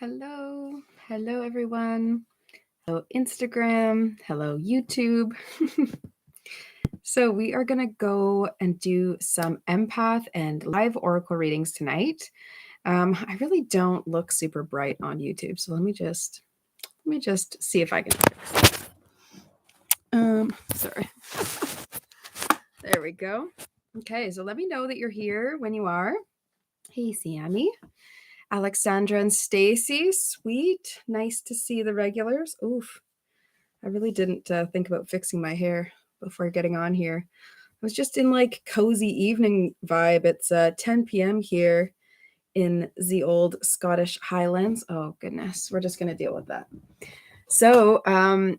Hello. Hello, everyone. Hello, Instagram. Hello, YouTube. So we are going to go and do some empath and live oracle readings tonight. I really don't look super bright on YouTube, so let me just see if I can fix it. Sorry. There we go. Okay, so let me know that you're here when you are. Hey, Sammy. Alexandra and Stacy, sweet. Nice to see the regulars. Oof. I really didn't think about fixing my hair before getting on here. I was just in like cozy evening vibe. It's 10 p.m. here in the old Scottish Highlands. Oh goodness, we're just going to deal with that. So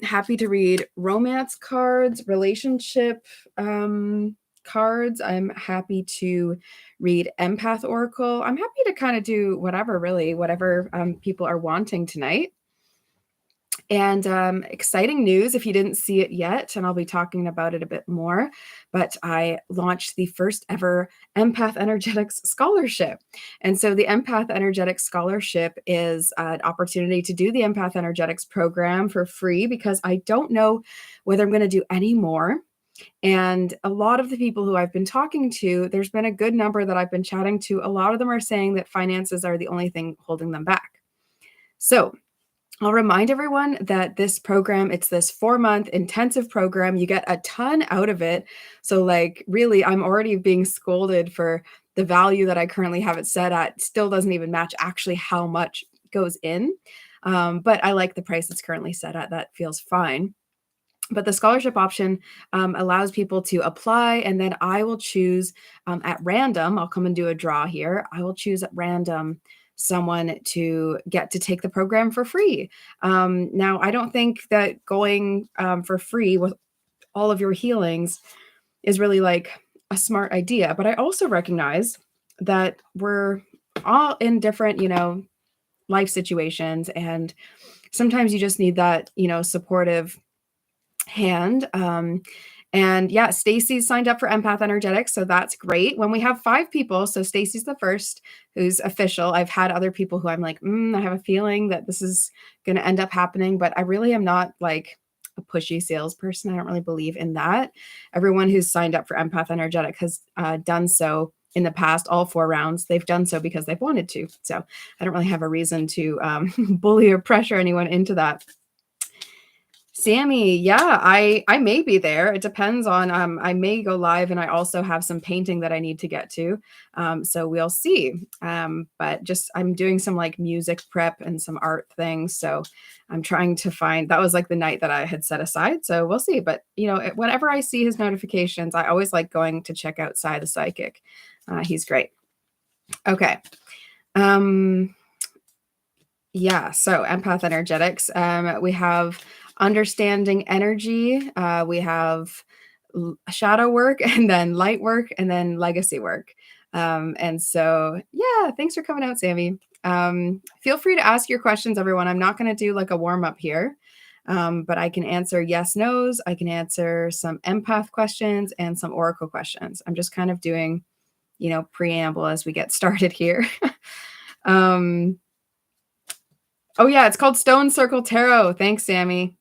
happy to read romance cards, relationship cards. I'm happy to read empath oracle. I'm happy to kind of do whatever people are wanting tonight. And exciting news if you didn't see it yet, and I'll be talking about it a bit more, but I launched the first ever Empath Energetics Scholarship. And so the Empath Energetics Scholarship is an opportunity to do the Empath Energetics program for free because I don't know whether I'm going to do any more. And a lot of the people who I've been talking to, there's been a good number that I've been chatting to. A lot of them are saying that finances are the only thing holding them back. So I'll remind everyone that this program, it's this 4-month intensive program. You get a ton out of it. So like really, I'm already being scolded for the value that I currently have it set at. Still doesn't even match actually how much goes in. But I like the price it's currently set at. That feels fine. But the scholarship option allows people to apply, and then I will choose at random. I'll come and do a draw here. I will choose at random someone to get to take the program for free. Now, I don't think that going for free with all of your healings is really like a smart idea, but I also recognize that we're all in different, life situations, and sometimes you just need that, supportive hand. And yeah, Stacy's signed up for Empath Energetics, so that's great. When we have 5 people, so Stacy's the first who's official. I've had other people who I'm like, I have a feeling that this is going to end up happening, but I really am not like a pushy salesperson. I don't really believe in that. Everyone who's signed up for Empath Energetic has done so in the past, all 4 rounds. They've done so because they've wanted to. So I don't really have a reason to bully or pressure anyone into that. Sammy, yeah, I may be there. It depends on I may go live, and I also have some painting that I need to get to. So we'll see. But just I'm doing some like music prep and some art things. So I'm trying to find, that was like the night that I had set aside. So we'll see. But whenever I see his notifications, I always like going to check out Cy the Psychic. He's great. Okay. Yeah, so Empath Energetics. We have understanding energy. We have shadow work, and then light work, and then legacy work. And so, yeah, thanks for coming out, Sammy. Feel free to ask your questions, everyone. I'm not going to do like a warm up here, but I can answer yes, no's. I can answer some empath questions and some oracle questions. I'm just kind of doing, preamble as we get started here. Oh yeah, it's called Stone Circle Tarot. Thanks, Sammy.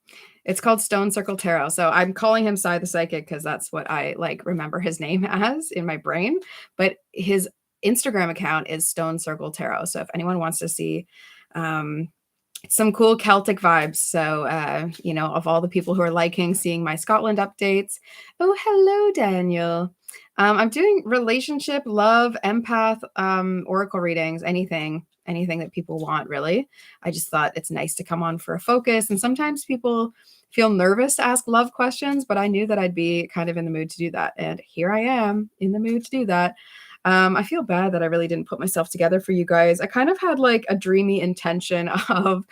It's called Stone Circle Tarot. So I'm calling him Cy the Psychic because that's what I like remember his name as in my brain. But his Instagram account is Stone Circle Tarot. So if anyone wants to see some cool Celtic vibes. So, of all the people who are liking seeing my Scotland updates. Oh, hello, Daniel. I'm doing relationship, love, empath, oracle readings, anything that people want, really. I just thought it's nice to come on for a focus. And sometimes people feel nervous to ask love questions, but I knew that I'd be kind of in the mood to do that. And here I am in the mood to do that. I feel bad that I really didn't put myself together for you guys. I kind of had like a dreamy intention of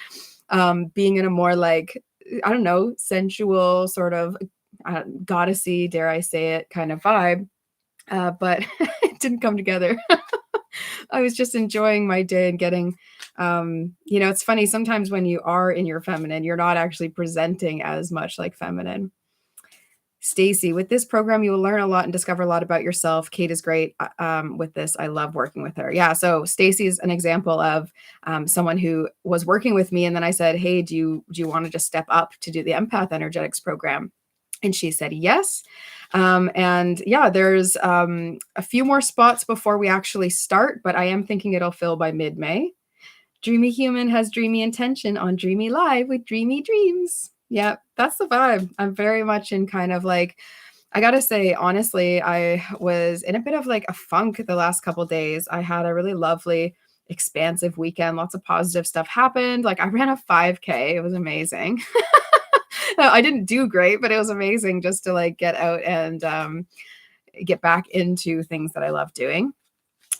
being in a more like, I don't know, sensual sort of goddessy, dare I say it, kind of vibe. But it didn't come together. I was just enjoying my day and getting, it's funny. Sometimes when you are in your feminine, you're not actually presenting as much like feminine. Stacy, with this program, you will learn a lot and discover a lot about yourself. Kate is great with this. I love working with her. Yeah. So Stacy is an example of someone who was working with me. And then I said, hey, do you want to just step up to do the Empath Energetics program? And she said yes. And yeah, there's a few more spots before we actually start, but I am thinking it'll fill by mid-May. Dreamy Human has dreamy intention on Dreamy Live with Dreamy Dreams. Yeah, that's the vibe. I'm very much in kind of like, I gotta say, honestly, I was in a bit of like a funk the last couple of days. I had a really lovely, expansive weekend. Lots of positive stuff happened. Like I ran a 5K. It was amazing. I didn't do great, but it was amazing just to like get out and get back into things that I love doing.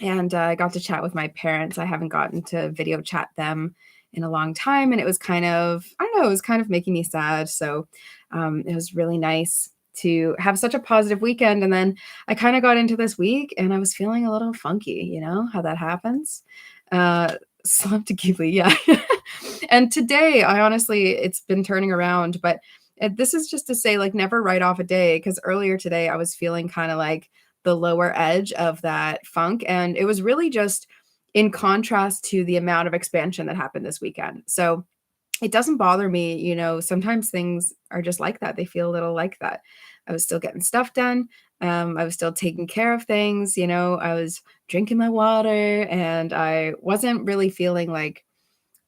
And I got to chat with my parents. I haven't gotten to video chat them in a long time. And it was kind of, I don't know, it was kind of making me sad. So it was really nice to have such a positive weekend. And then I kind of got into this week and I was feeling a little funky, you know how that happens. Slept deeply, yeah. And today, I honestly, it's been turning around, but this is just to say, like, never write off a day, because earlier today I was feeling kind of like the lower edge of that funk. And it was really just in contrast to the amount of expansion that happened this weekend. So it doesn't bother me, you know, sometimes things are just like that. They feel a little like that. I was still getting stuff done. I was still taking care of things, you know, I was drinking my water and I wasn't really feeling like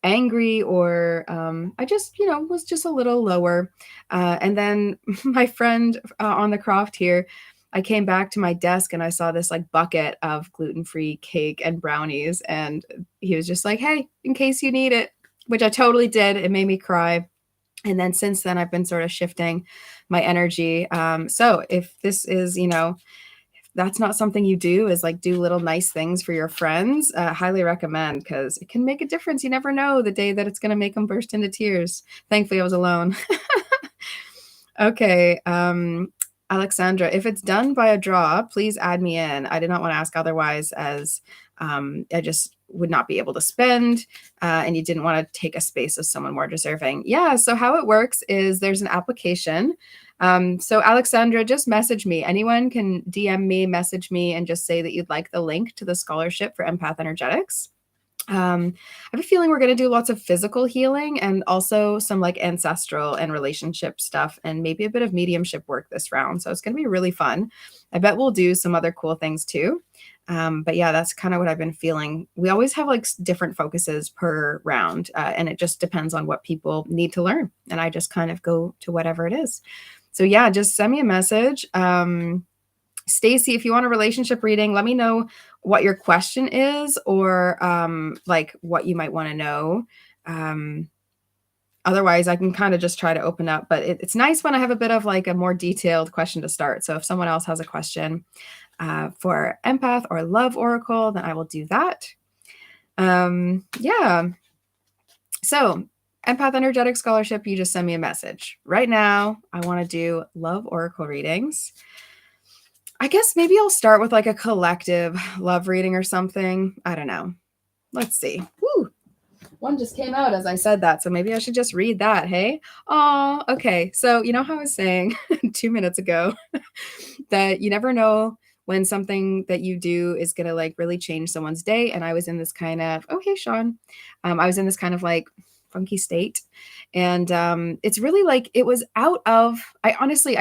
angry or I just, you know, was just a little lower. And then my friend on the croft here, I came back to my desk and I saw this like bucket of gluten-free cake and brownies. And he was just like, hey, in case you need it, which I totally did. It made me cry. And then since then, I've been sort of shifting my energy. So if this is, you know, that's not something you do, is like do little nice things for your friends, highly recommend, because it can make a difference. You never know the day that it's going to make them burst into tears. Thankfully, I was alone. Okay. Alexandra, if it's done by a draw, please add me in. I did not want to ask otherwise, as I just would not be able to spend, and you didn't want to take a space of someone more deserving. Yeah, so how it works is there's an application. So Alexandra, just message me. Anyone can DM me, message me, and just say that you'd like the link to the scholarship for Empath Energetics. I have a feeling we're going to do lots of physical healing and also some like ancestral and relationship stuff and maybe a bit of mediumship work this round. So it's going to be really fun. I bet we'll do some other cool things too. But yeah, that's kind of what I've been feeling. We always have like different focuses per round, and it just depends on what people need to learn. And I just kind of go to whatever it is. So yeah, just send me a message. Stacy, if you want a relationship reading, let me know what your question is, or like what you might want to know. Otherwise, I can kind of just try to open up, but it's nice when I have a bit of like a more detailed question to start. So if someone else has a question for empath or love oracle, then I will do that. Yeah. So Empath Energetic Scholarship, you just send me a message. Right now, I want to do love oracle readings. I guess maybe I'll start with like a collective love reading or something. I don't know. Let's see. Woo. One just came out as I said that, so maybe I should just read that, hey? Oh, okay. So you know how I was saying 2 minutes ago that you never know when something that you do is going to like really change someone's day. And I was in this kind of, oh, hey, Sean. I was in this kind of like funky state. And it's really like, it was out of, I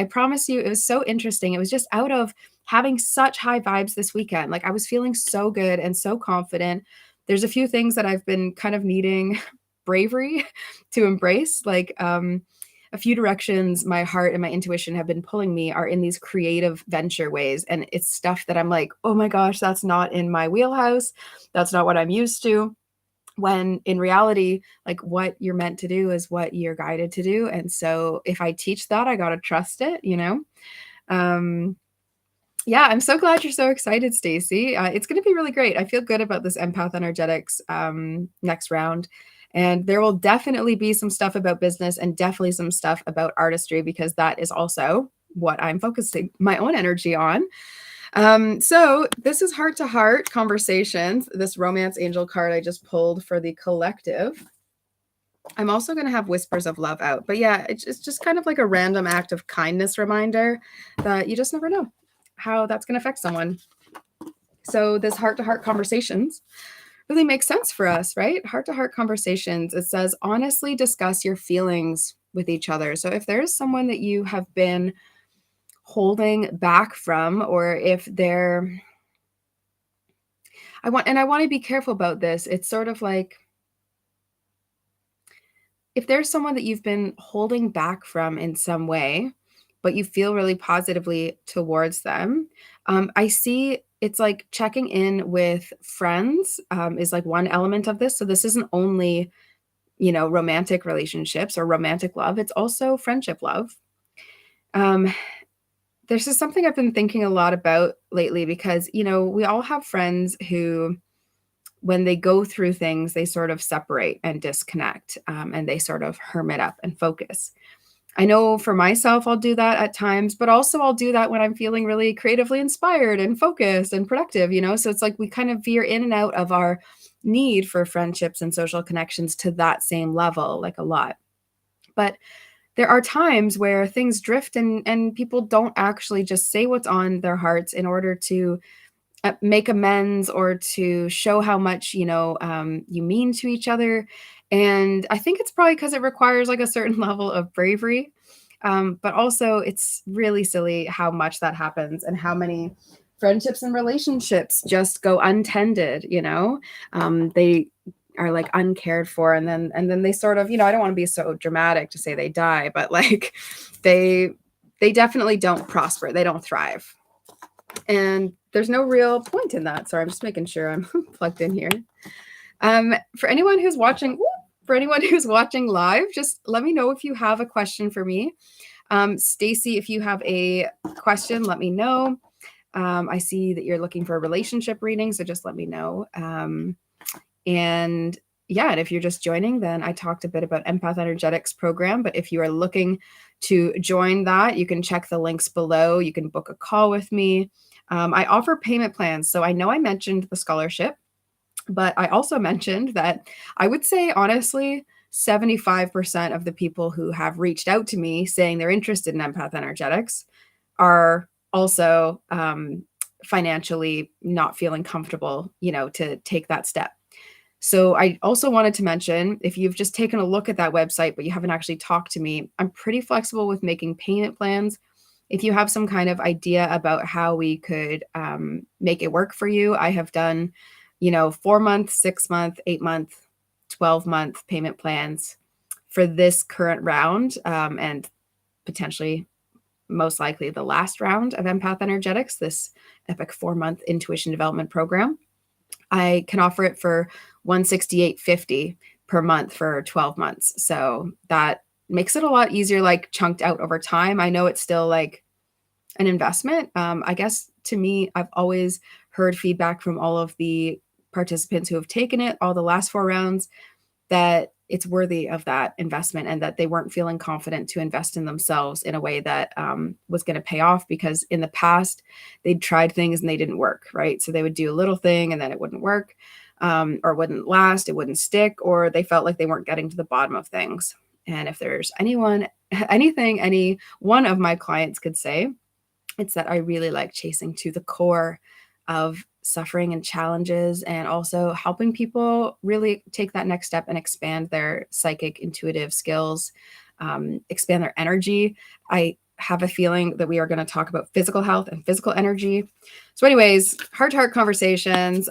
promise you, it was so interesting. It was just out of having such high vibes this weekend. Like I was feeling so good and so confident. There's a few things that I've been kind of needing bravery to embrace. Like a few directions my heart and my intuition have been pulling me are in these creative venture ways. And it's stuff that I'm like, oh my gosh, that's not in my wheelhouse. That's not what I'm used to. When in reality, like what you're meant to do is what you're guided to do. And so if I teach that, I got to trust it, you know? Yeah, I'm so glad you're so excited, Stacy. It's going to be really great. I feel good about this Empath Energetics next round. And there will definitely be some stuff about business and definitely some stuff about artistry, because that is also what I'm focusing my own energy on. So this is heart to heart conversations. This romance angel card I just pulled for the collective. I'm also going to have Whispers of Love out. But yeah, it's just kind of like a random act of kindness reminder that you just never know how that's going to affect someone. So this heart-to-heart conversations really makes sense for us, right? Heart-to-heart conversations, it says honestly discuss your feelings with each other. So if there's someone that you have been holding back from, or if they're, I want to be careful about this. It's sort of like, if there's someone that you've been holding back from in some way, but you feel really positively towards them, I see it's like checking in with friends is like one element of this. So this isn't only, romantic relationships or romantic love, it's also friendship love. Um, this is something I've been thinking a lot about lately because, we all have friends who, when they go through things, they sort of separate and disconnect, and they sort of hermit up and focus. I know for myself, I'll do that at times, but also I'll do that when I'm feeling really creatively inspired and focused and productive, So it's like we kind of veer in and out of our need for friendships and social connections to that same level, like a lot. But there are times where things drift and people don't actually just say what's on their hearts in order to make amends or to show how much you mean to each other. And I think it's probably because it requires like a certain level of bravery, but also it's really silly how much that happens and how many friendships and relationships just go untended. They are like uncared for, and then they sort of, I don't want to be so dramatic to say they die, but like they they definitely don't prosper, they don't thrive, and there's no real point in that. Sorry, I'm just making sure I'm plugged in here. For anyone who's watching, live, just let me know if you have a question for me. Stacy, if you have a question, let me know. I see that you're looking for a relationship reading, so just let me know. And yeah, and if you're just joining, then I talked a bit about Empath Energetics program, but if you are looking to join that, you can check the links below. You can book a call with me. I offer payment plans. So I know I mentioned the scholarship, but I also mentioned that I would say, honestly, 75% of the people who have reached out to me saying they're interested in Empath Energetics are also financially not feeling comfortable, to take that step. So I also wanted to mention, if you've just taken a look at that website, but you haven't actually talked to me, I'm pretty flexible with making payment plans. If you have some kind of idea about how we could make it work for you, I have done, 4-month, 6-month, 8-month, 12-month payment plans for this current round, and potentially, most likely, the last round of Empath Energetics, this epic 4-month intuition development program. I can offer it for $168.50 per month for 12 months. So that makes it a lot easier, like chunked out over time. I know it's still like an investment. I guess to me, I've always heard feedback from all of the participants who have taken it, all the last 4 rounds, that it's worthy of that investment and that they weren't feeling confident to invest in themselves in a way that was going to pay off, because in the past they'd tried things and they didn't work, right? So they would do a little thing and then it wouldn't work, or wouldn't last, it wouldn't stick, or they felt like they weren't getting to the bottom of things. And if there's anything any one of my clients could say, it's that I really like chasing to the core of suffering and challenges, and also helping people really take that next step and expand their psychic intuitive skills, expand their energy. I have a feeling that we are going to talk about physical health and physical energy. So anyways, heart-to-heart conversations,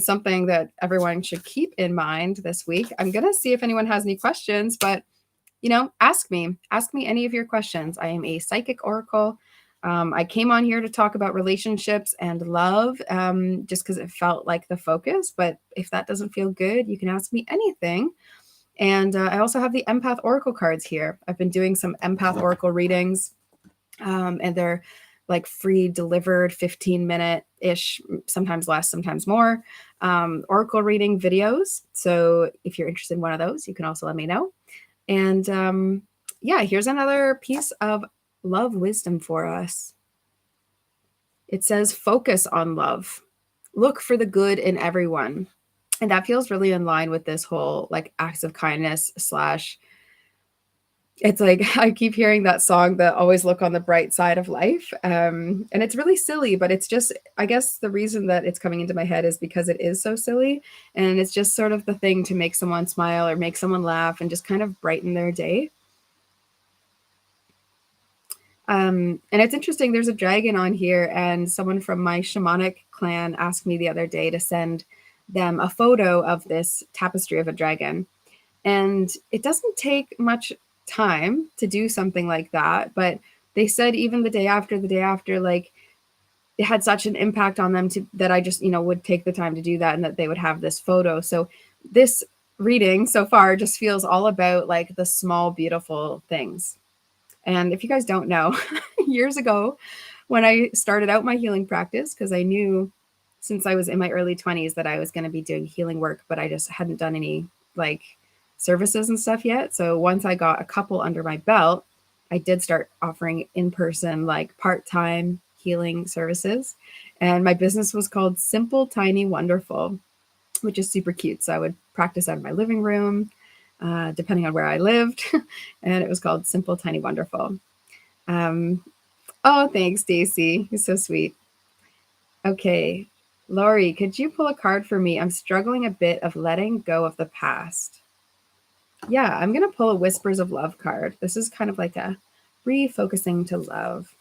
something that everyone should keep in mind this week. I'm going to see if anyone has any questions, but ask me any of your questions. I am a psychic oracle. I came on here to talk about relationships and love, just because it felt like the focus. But if that doesn't feel good, you can ask me anything. And I also have the Empath Oracle cards here. I've been doing some Empath Oracle readings, and they're like free delivered 15-minute-ish, sometimes less, sometimes more, Oracle reading videos. So if you're interested in one of those, you can also let me know. And yeah, here's another piece of love wisdom for us. It says, focus on love. Look for the good in everyone. And that feels really in line with this whole like acts of kindness slash, it's like I keep hearing that song, the always look on the bright side of life. And it's really silly, but it's just, I guess the reason that it's coming into my head is because it is so silly. And it's just sort of the thing to make someone smile or make someone laugh and just kind of brighten their day. And it's interesting, there's a dragon on here, and someone from my shamanic clan asked me the other day to send them a photo of this tapestry of a dragon. And it doesn't take much time to do something like that, but they said even the day after, like it had such an impact on them that I just, would take the time to do that and that they would have this photo. So this reading so far just feels all about like the small, beautiful things. And if you guys don't know, years ago when I started out my healing practice, because I knew since I was in my early 20s that I was going to be doing healing work, but I just hadn't done any like services and stuff yet. So once I got a couple under my belt, I did start offering in-person, like part-time healing services. And my business was called Simple, Tiny, Wonderful, which is super cute. So I would practice out of my living room, depending on where I lived. And it was called Simple, Tiny, Wonderful. Oh, thanks, Stacy. You're so sweet. Okay. Lori, could you pull a card for me? I'm struggling a bit of letting go of the past. Yeah, I'm going to pull a Whispers of Love card. This is kind of like a refocusing to love.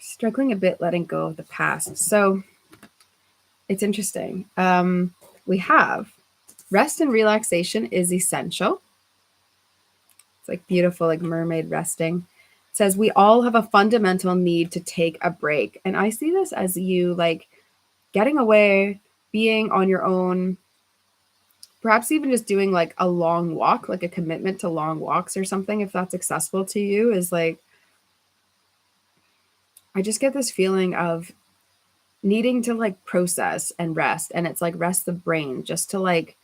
Struggling a bit letting go of the past. So it's interesting. We have rest and relaxation is essential. It's like beautiful, like mermaid resting. It says we all have a fundamental need to take a break. And I see this as you like getting away, being on your own, perhaps even just doing like a long walk, like a commitment to long walks or something, if that's accessible to you, is like, I just get this feeling of needing to like process and rest. And it's like rest the brain just to like,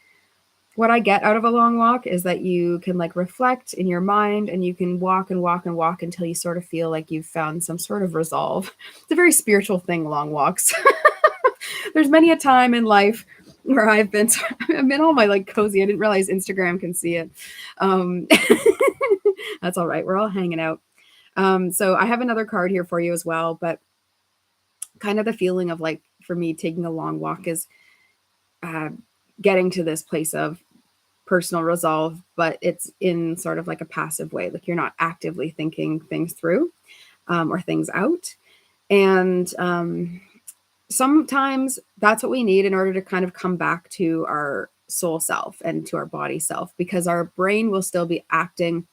what I get out of a long walk is that you can like reflect in your mind and you can walk and walk and walk until you sort of feel like you've found some sort of resolve. It's a very spiritual thing, long walks. There's many a time in life where I've been all my like cozy. I didn't realize Instagram can see it. That's all right. We're all hanging out. So I have another card here for you as well, but kind of the feeling of like, for me, taking a long walk is getting to this place of personal resolve, but it's in sort of like a passive way. Like you're not actively thinking things through or things out. And sometimes that's what we need in order to kind of come back to our soul self and to our body self, because our brain will still be acting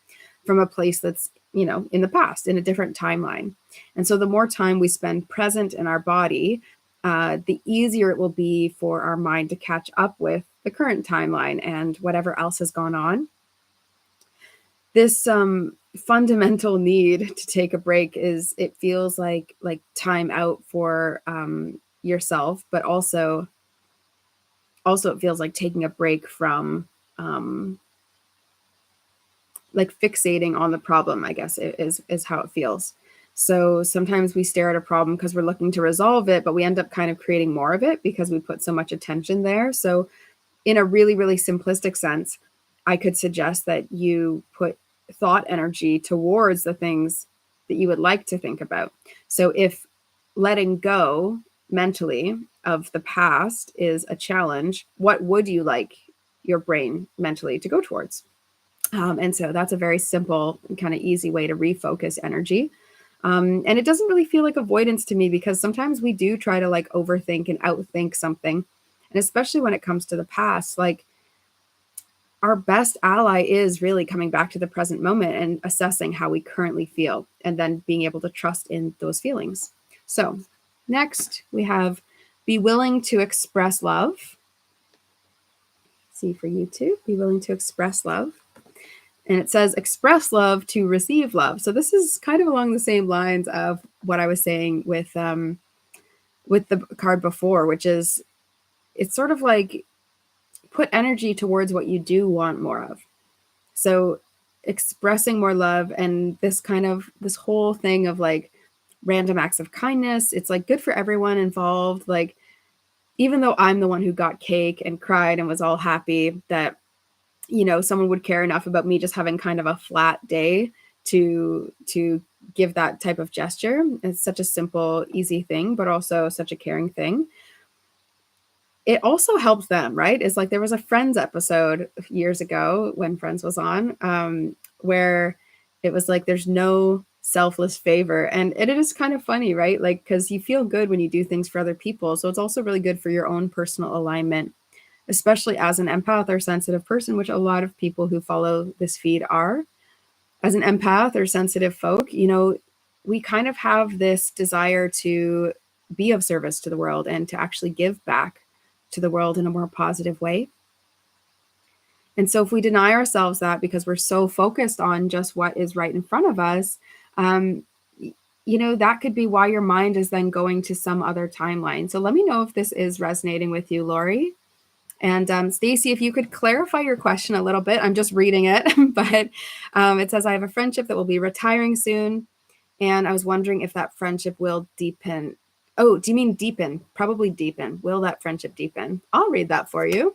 from a place that's, in the past, in a different timeline. And so the more time we spend present in our body, the easier it will be for our mind to catch up with the current timeline and whatever else has gone on. This fundamental need to take a break is, it feels like time out for yourself, but also it feels like taking a break from like fixating on the problem, I guess is how it feels. So sometimes we stare at a problem because we're looking to resolve it, but we end up kind of creating more of it because we put so much attention there. So in a really, really simplistic sense, I could suggest that you put thought energy towards the things that you would like to think about. So if letting go mentally of the past is a challenge, what would you like your brain mentally to go towards? And so that's a very simple, kind of easy way to refocus energy. And it doesn't really feel like avoidance to me, because sometimes we do try to like overthink and outthink something. And especially when it comes to the past, like our best ally is really coming back to the present moment and assessing how we currently feel, and then being able to trust in those feelings. So next we have be willing to express love. See, for you too, be willing to express love. And it says express love to receive love. So this is kind of along the same lines of what I was saying with the card before, which is, it's sort of like put energy towards what you do want more of. So expressing more love and this whole thing of like random acts of kindness. It's like good for everyone involved. Like, even though I'm the one who got cake and cried and was all happy that, you know, someone would care enough about me just having kind of a flat day to give that type of gesture. It's such a simple, easy thing, but also such a caring thing. It also helps them, right? It's like there was a Friends episode years ago when Friends was on, where it was like there's no selfless favor. And it is kind of funny, right? Like, because you feel good when you do things for other people. So it's also really good for your own personal alignment, especially as an empath or sensitive person, which a lot of people who follow this feed are. As an empath or sensitive folk, you know, we kind of have this desire to be of service to the world and to actually give back to the world in a more positive way. And so if we deny ourselves that because we're so focused on just what is right in front of us, you know, that could be why your mind is then going to some other timeline. So let me know if this is resonating with you, Lori. And Stacy, if you could clarify your question a little bit, I'm just reading it, but it says, I have a friendship that will be retiring soon. And I was wondering if that friendship will deepen. Oh, do you mean deepen? Probably deepen. Will that friendship deepen? I'll read that for you.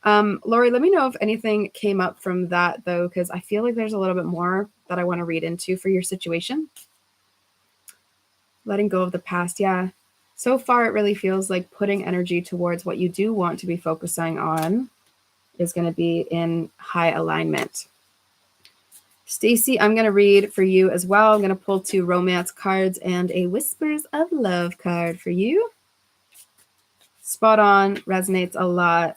Lori, let me know if anything came up from that, though, because I feel like there's a little bit more that I want to read into for your situation. Letting go of the past. Yeah. So far, it really feels like putting energy towards what you do want to be focusing on is going to be in high alignment. Stacy, I'm going to read for you as well. I'm going to pull 2 romance cards and a Whispers of Love card for you. Spot on. Resonates a lot.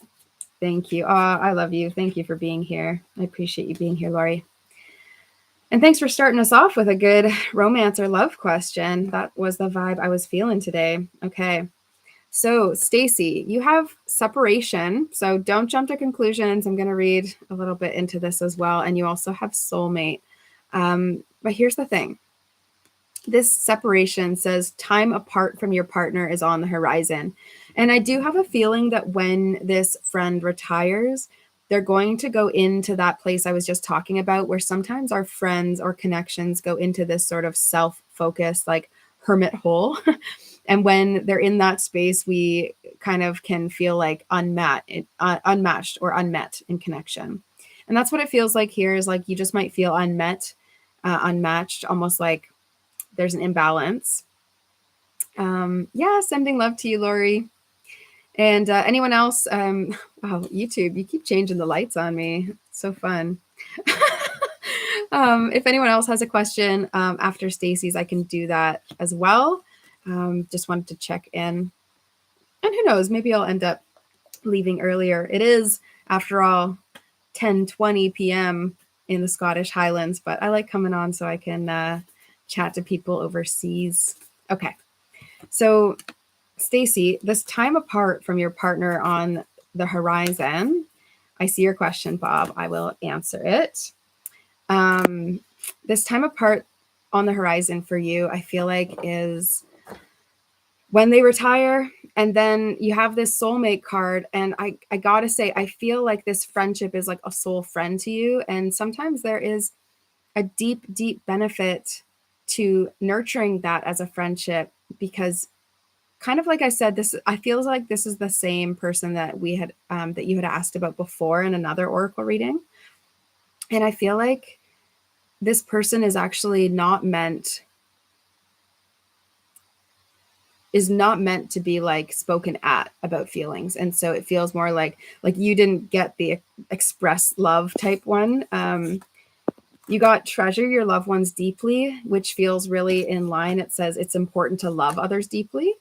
Thank you. Oh, I love you. Thank you for being here. I appreciate you being here, Lori. And thanks for starting us off with a good romance or love question. That was the vibe I was feeling today. Okay. So, Stacy, you have separation. So don't jump to conclusions. I'm going to read a little bit into this as well. And you also have soulmate. But here's the thing. This separation says time apart from your partner is on the horizon. And I do have a feeling that when this friend retires, they're going to go into that place I was just talking about, where sometimes our friends or connections go into this sort of self-focused, like hermit hole. And when they're in that space, we kind of can feel like unmatched or unmet in connection. And that's what it feels like here, is like you just might feel unmatched, almost like there's an imbalance. Yeah, sending love to you, Lori. And anyone else? Wow, YouTube, you keep changing the lights on me. So fun. If anyone else has a question after Stacy's, I can do that as well. Just wanted to check in. And who knows, maybe I'll end up leaving earlier. It is, after all, 10:20 p.m. in the Scottish Highlands, but I like coming on so I can chat to people overseas. Okay. So, Stacy, this time apart from your partner on the horizon, I see your question, Bob. I will answer it. This time apart on the horizon for you, I feel like, is when they retire, and then you have this soulmate card. And I gotta say, I feel like this friendship is like a soul friend to you. And sometimes there is a deep, deep benefit to nurturing that as a friendship, because kind of like I said, I feel like this is the same person that we had that you had asked about before in another oracle reading. And I feel like this person is actually not meant to be like spoken at about feelings. And so it feels more like you didn't get the express love type one. You got treasure your loved ones deeply, which feels really in line. It says it's important to love others deeply.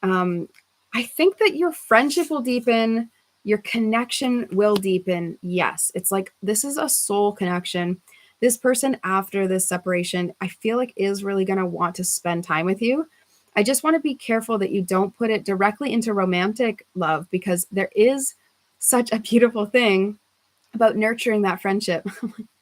I think that your friendship will deepen, your connection will deepen. Yes, it's like this is a soul connection. This person after this separation, I feel like, is really going to want to spend time with you. I just want to be careful that you don't put it directly into romantic love, because there is such a beautiful thing about nurturing that friendship.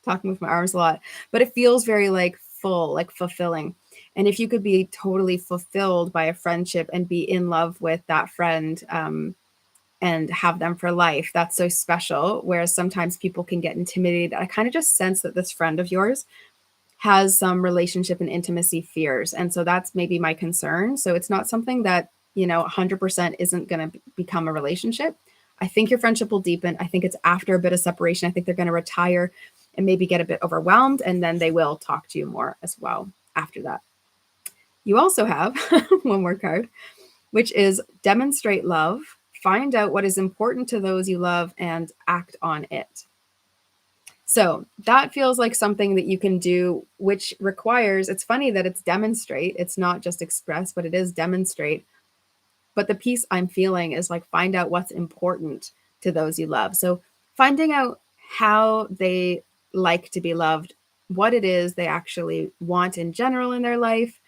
Talking with my arms a lot, but it feels very like full, like fulfilling. And if you could be totally fulfilled by a friendship and be in love with that friend, and have them for life. That's so special. Whereas sometimes people can get intimidated. I kind of just sense that this friend of yours has some relationship and intimacy fears. And so that's maybe my concern. So it's not something that, 100% isn't going to become a relationship. I think your friendship will deepen. I think it's after a bit of separation. I think they're going to retire and maybe get a bit overwhelmed, and then they will talk to you more as well after that. You also have one more card, which is demonstrate love, find out what is important to those you love, and act on it. So that feels like something that you can do, which requires, it's funny that it's demonstrate. It's not just express, but it is demonstrate. But the piece I'm feeling is like find out what's important to those you love. So finding out how they like to be loved, what it is they actually want in general in their life,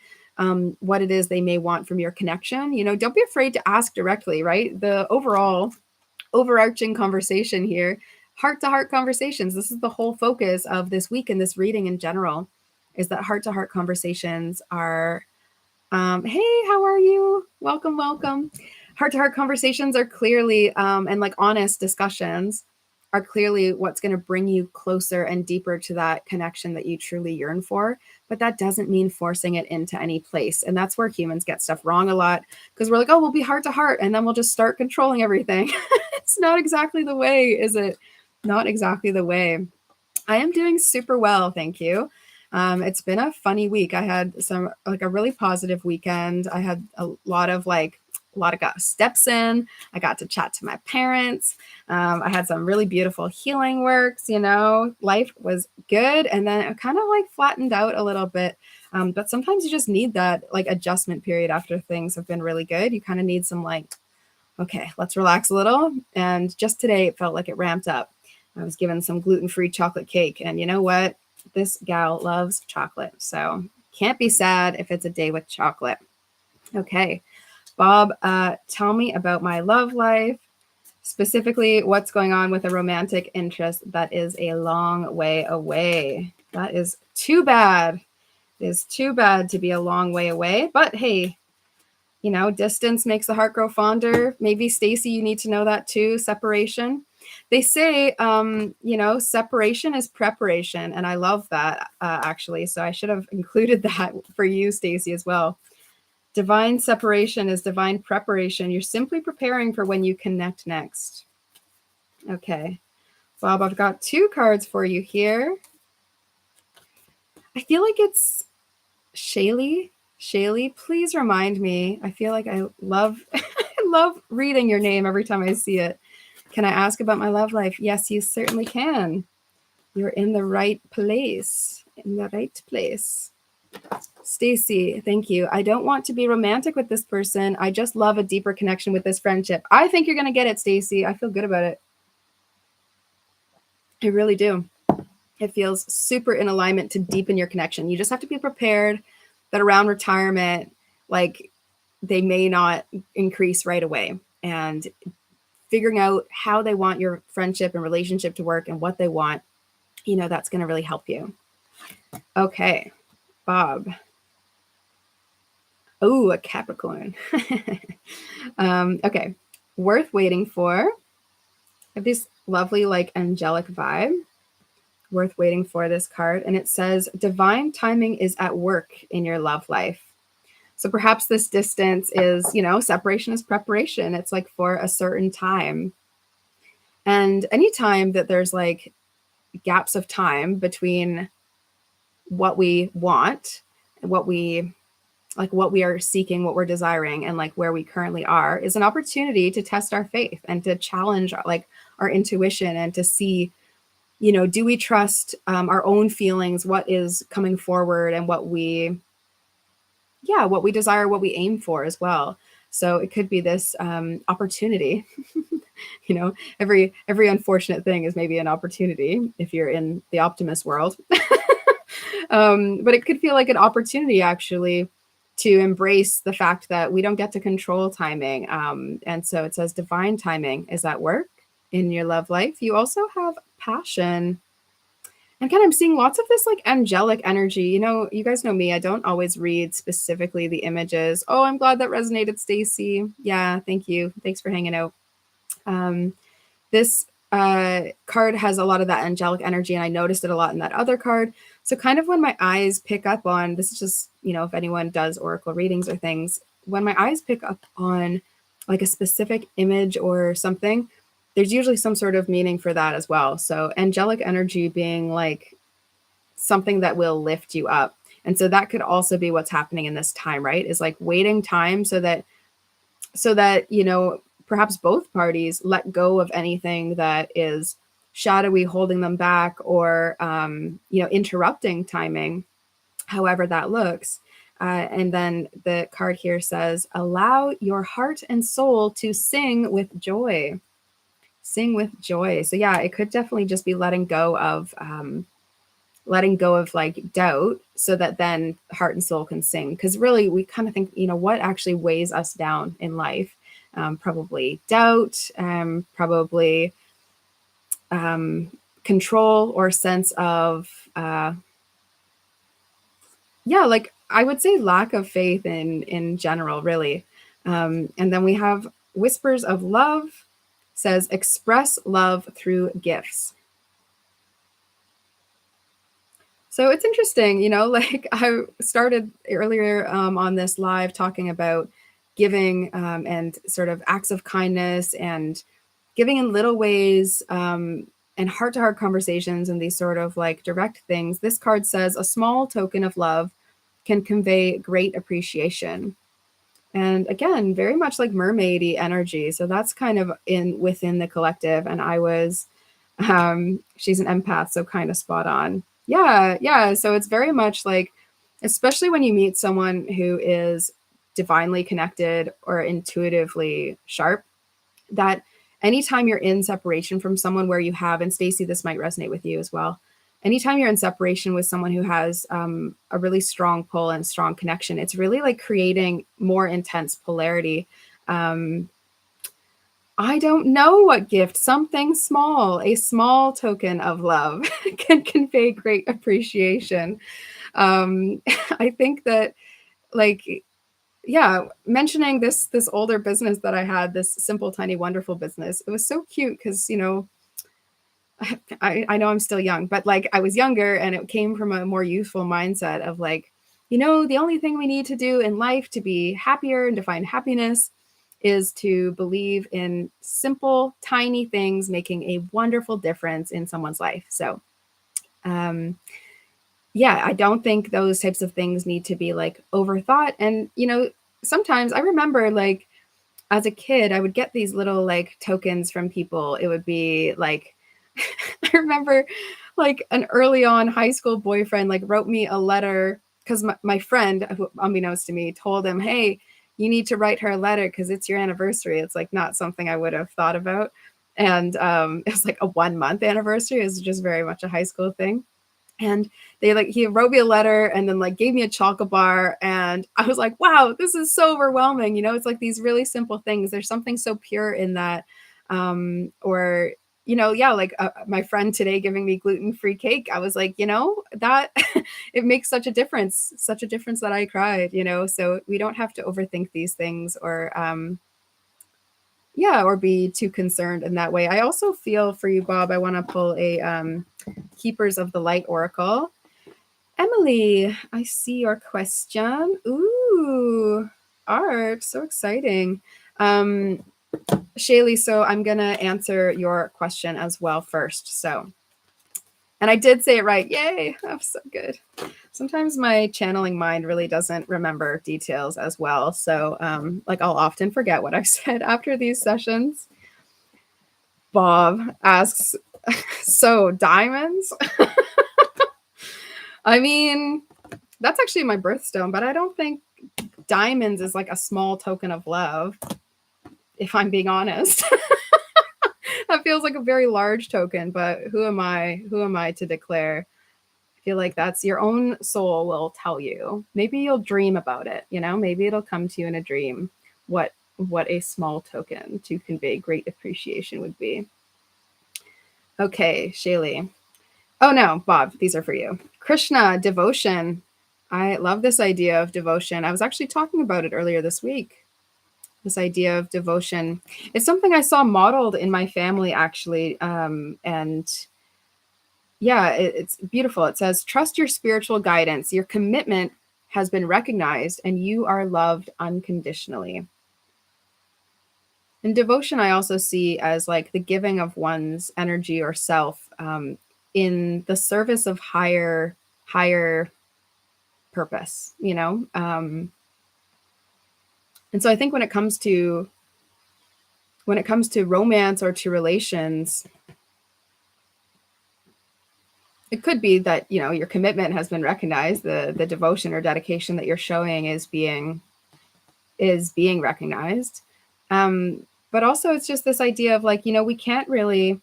what it is they may want from your connection. Don't be afraid to ask directly, right? The overarching conversation here, heart-to-heart conversations. This is the whole focus of this week and this reading in general, is that heart-to-heart conversations are hey, how are you? Welcome, welcome. Heart-to-heart conversations are clearly, and like honest discussions are clearly what's going to bring you closer and deeper to that connection that you truly yearn for. But that doesn't mean forcing it into any place. And that's where humans get stuff wrong a lot, because we're like, oh, we'll be heart-to-heart, and then we'll just start controlling everything. It's not exactly the way, is it? Not exactly the way. I am doing super well, thank you. It's been a funny week. I had a really positive weekend. I had a lot of got steps in. I got to chat to my parents. I had some really beautiful healing works, life was good. And then it kind of like flattened out a little bit. But sometimes you just need that like adjustment period after things have been really good. You kind of need some okay, let's relax a little. And just today it felt like it ramped up. I was given some gluten-free chocolate cake, and you know what? This gal loves chocolate, so can't be sad if it's a day with chocolate. Okay, Bob, tell me about my love life, specifically what's going on with a romantic interest that is a long way away. That is too bad. It is too bad to be a long way away, but hey, distance makes the heart grow fonder. Maybe, Stacy, you need to know that too, separation. They say, separation is preparation. And I love that, actually. So I should have included that for you, Stacy, as well. Divine separation is divine preparation. You're simply preparing for when you connect next. Okay. Bob, I've got 2 cards for you here. I feel like it's Shaylee. Shaylee, please remind me. I feel like I love I love reading your name every time I see it. Can I ask about my love life? Yes, you certainly can. You're in the right place. In the right place. Stacy, thank you. I don't want to be romantic with this person. I just love a deeper connection with this friendship. I think you're going to get it, Stacy. I feel good about it. I really do. It feels super in alignment to deepen your connection. You just have to be prepared that around retirement, they may not increase right away. And figuring out how they want your friendship and relationship to work and what they want, that's going to really help you. Okay, Bob. Oh, a Capricorn. Okay, worth waiting for. I have this lovely, angelic vibe. Worth waiting for, this card. And it says, divine timing is at work in your love life. So perhaps this distance is, separation is preparation. It's for a certain time. And anytime that there's gaps of time between what we want, what we are seeking, what we're desiring, and where we currently are, is an opportunity to test our faith and to challenge our intuition and to see, do we trust our own feelings, what is coming forward, and what we desire, what we aim for as well. So it could be this opportunity. Every unfortunate thing is maybe an opportunity if you're in the optimist world. But it could feel like an opportunity actually to embrace the fact that we don't get to control timing. And so it says divine timing is at work in your love life. You also have passion. And I'm seeing lots of this angelic energy. You guys know me. I don't always read specifically the images. Oh, I'm glad that resonated, Stacy. Yeah, thank you. Thanks for hanging out. This card has a lot of that angelic energy, and I noticed it a lot in that other card. So kind of when my eyes pick up on, this is just, if anyone does oracle readings or things, when my eyes pick up on like a specific image or something, there's usually some sort of meaning for that as well. So angelic energy being like something that will lift you up. And so that could also be what's happening in this time, right? Is like waiting time so that perhaps both parties let go of anything that is shadowy, holding them back, or interrupting timing, however that looks. And then the card here says, allow your heart and soul to sing with joy. Sing with joy. So yeah, it could definitely just be letting go of like doubt, so that then heart and soul can sing. Because really, we kind of think, what actually weighs us down in life? Probably doubt, probably control, or sense of, like I would say lack of faith in general, really. And then we have whispers of love, says express love through gifts. So it's interesting, like I started earlier on this live talking about giving and sort of acts of kindness and giving in little ways, and heart-to-heart conversations and these sort of like direct things. This card says a small token of love can convey great appreciation. And again, very much like mermaidy energy. So that's kind of within the collective. And I was, she's an empath, so kind of spot on. Yeah. So it's very much like, especially when you meet someone who is divinely connected or intuitively sharp, that anytime you're in separation from someone where you have, and Stacey, this might resonate with you as well. Anytime you're in separation with someone who has a really strong pull and strong connection, it's really like creating more intense polarity. I don't know what gift, something small, a small token of love can convey great appreciation. I think that, like, yeah, mentioning this older business that I had, this simple, tiny, wonderful business, it was so cute because, I know I'm still young, but like I was younger, and it came from a more youthful mindset of like, the only thing we need to do in life to be happier and to find happiness is to believe in simple, tiny things making a wonderful difference in someone's life. So, yeah, I don't think those types of things need to be like overthought. And, sometimes I remember like as a kid, I would get these little like tokens from people. It would be like, I remember like an early on high school boyfriend like wrote me a letter because my friend, who, unbeknownst to me, told him, hey, you need to write her a letter because it's your anniversary. It's like not something I would have thought about. And it was like a 1 month anniversary. It was just very much a high school thing. And he wrote me a letter and then like gave me a chocolate bar. And I was like, wow, this is so overwhelming. It's like these really simple things. There's something so pure in that. Or, like my friend today giving me gluten-free cake. I was like, that it makes such a difference that I cried, so we don't have to overthink these things or be too concerned in that way. I also feel for you, Bob, I want to pull a Keepers of the Light Oracle. Emily, I see your question. Ooh, art, so exciting. Shaylee, so I'm going to answer your question as well first. So, and I did say it right. Yay, that's so good. Sometimes my channeling mind really doesn't remember details as well. So, like I'll often forget what I've said after these sessions. Bob asks, so diamonds? I mean, that's actually my birthstone, but I don't think diamonds is like a small token of love, if I'm being honest. That feels like a very large token, but who am I to declare? I feel like that's your own soul will tell you. Maybe you'll dream about it, maybe it'll come to you in a dream what a small token to convey great appreciation would be. Okay, Shaylee. Oh no, Bob, these are for you. Krishna, devotion. I love this idea of devotion. I was actually talking about it earlier this week. this idea of devotion. It's something I saw modeled in my family, actually. And yeah, it's beautiful. It says, trust your spiritual guidance. Your commitment has been recognized and you are loved unconditionally. And devotion, I also see as like the giving of one's energy or self in the service of higher purpose, you know? And so I think when it comes to romance or to relations, it could be that, you know, your commitment has been recognized, the devotion or dedication that you're showing is being recognized. But also it's just this idea of like, you know, we can't really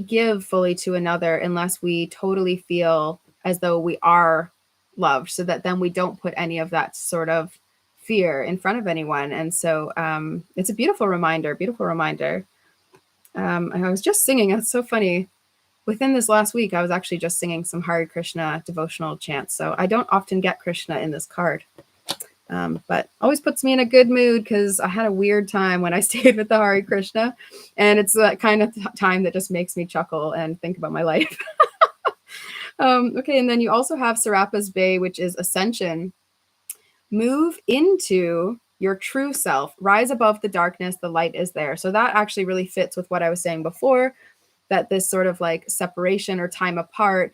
give fully to another unless we totally feel as though we are loved, so that then we don't put any of that sort of fear in front of anyone. And so it's a beautiful reminder. I was just singing, it's so funny. Within this last week, I was actually just singing some Hare Krishna devotional chants. So I don't often get Krishna in this card, but always puts me in a good mood because I had a weird time when I stayed with the Hare Krishna. And it's that kind of time that just makes me chuckle and think about my life. Okay, and then you also have Sarapa's Bay, which is ascension. Move into your true self. Rise above the darkness. The light is there. So that actually really fits with what I was saying before, that this sort of like separation or time apart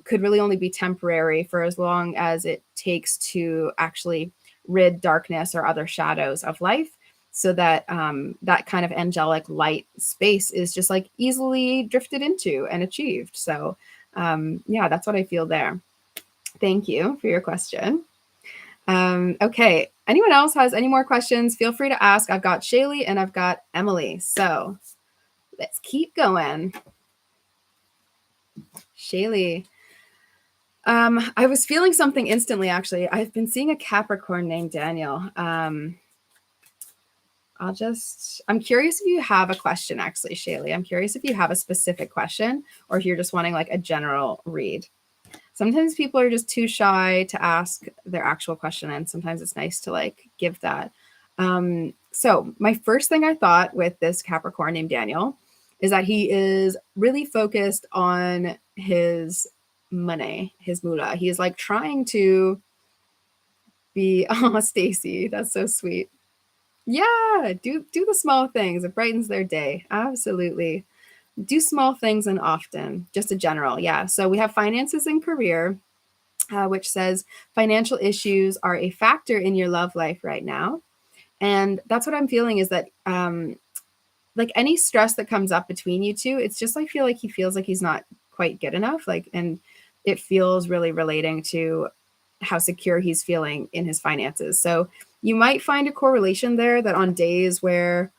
could really only be temporary for as long as it takes to actually rid darkness or other shadows of life, so that that kind of angelic light space is just like easily drifted into and achieved. So yeah, that's what I feel there. Thank you for your question. Okay, anyone else has any more questions, feel free to ask. I've got Shaylee and I've got Emily, so let's keep going. Shaylee, I was feeling something instantly, actually. I've been seeing a Capricorn named Daniel. I'm curious if you have a question, actually, Shaylee. I'm curious if you have a specific question or if you're just wanting like a general read. Sometimes people are just too shy to ask their actual question, and sometimes it's nice to like give that. So my first thing I thought with this Capricorn named Daniel is that he is really focused on his money, his moolah. He is like trying to be, oh, Stacy, that's so sweet. Yeah, do the small things. It brightens their day. Absolutely. Do small things and often, just a general. Yeah. So we have finances and career, which says financial issues are a factor in your love life right now. And that's what I'm feeling, is that like any stress that comes up between you two, it's just, I feel like he feels like he's not quite good enough. Like, and it feels really relating to how secure he's feeling in his finances. So you might find a correlation there, that on days where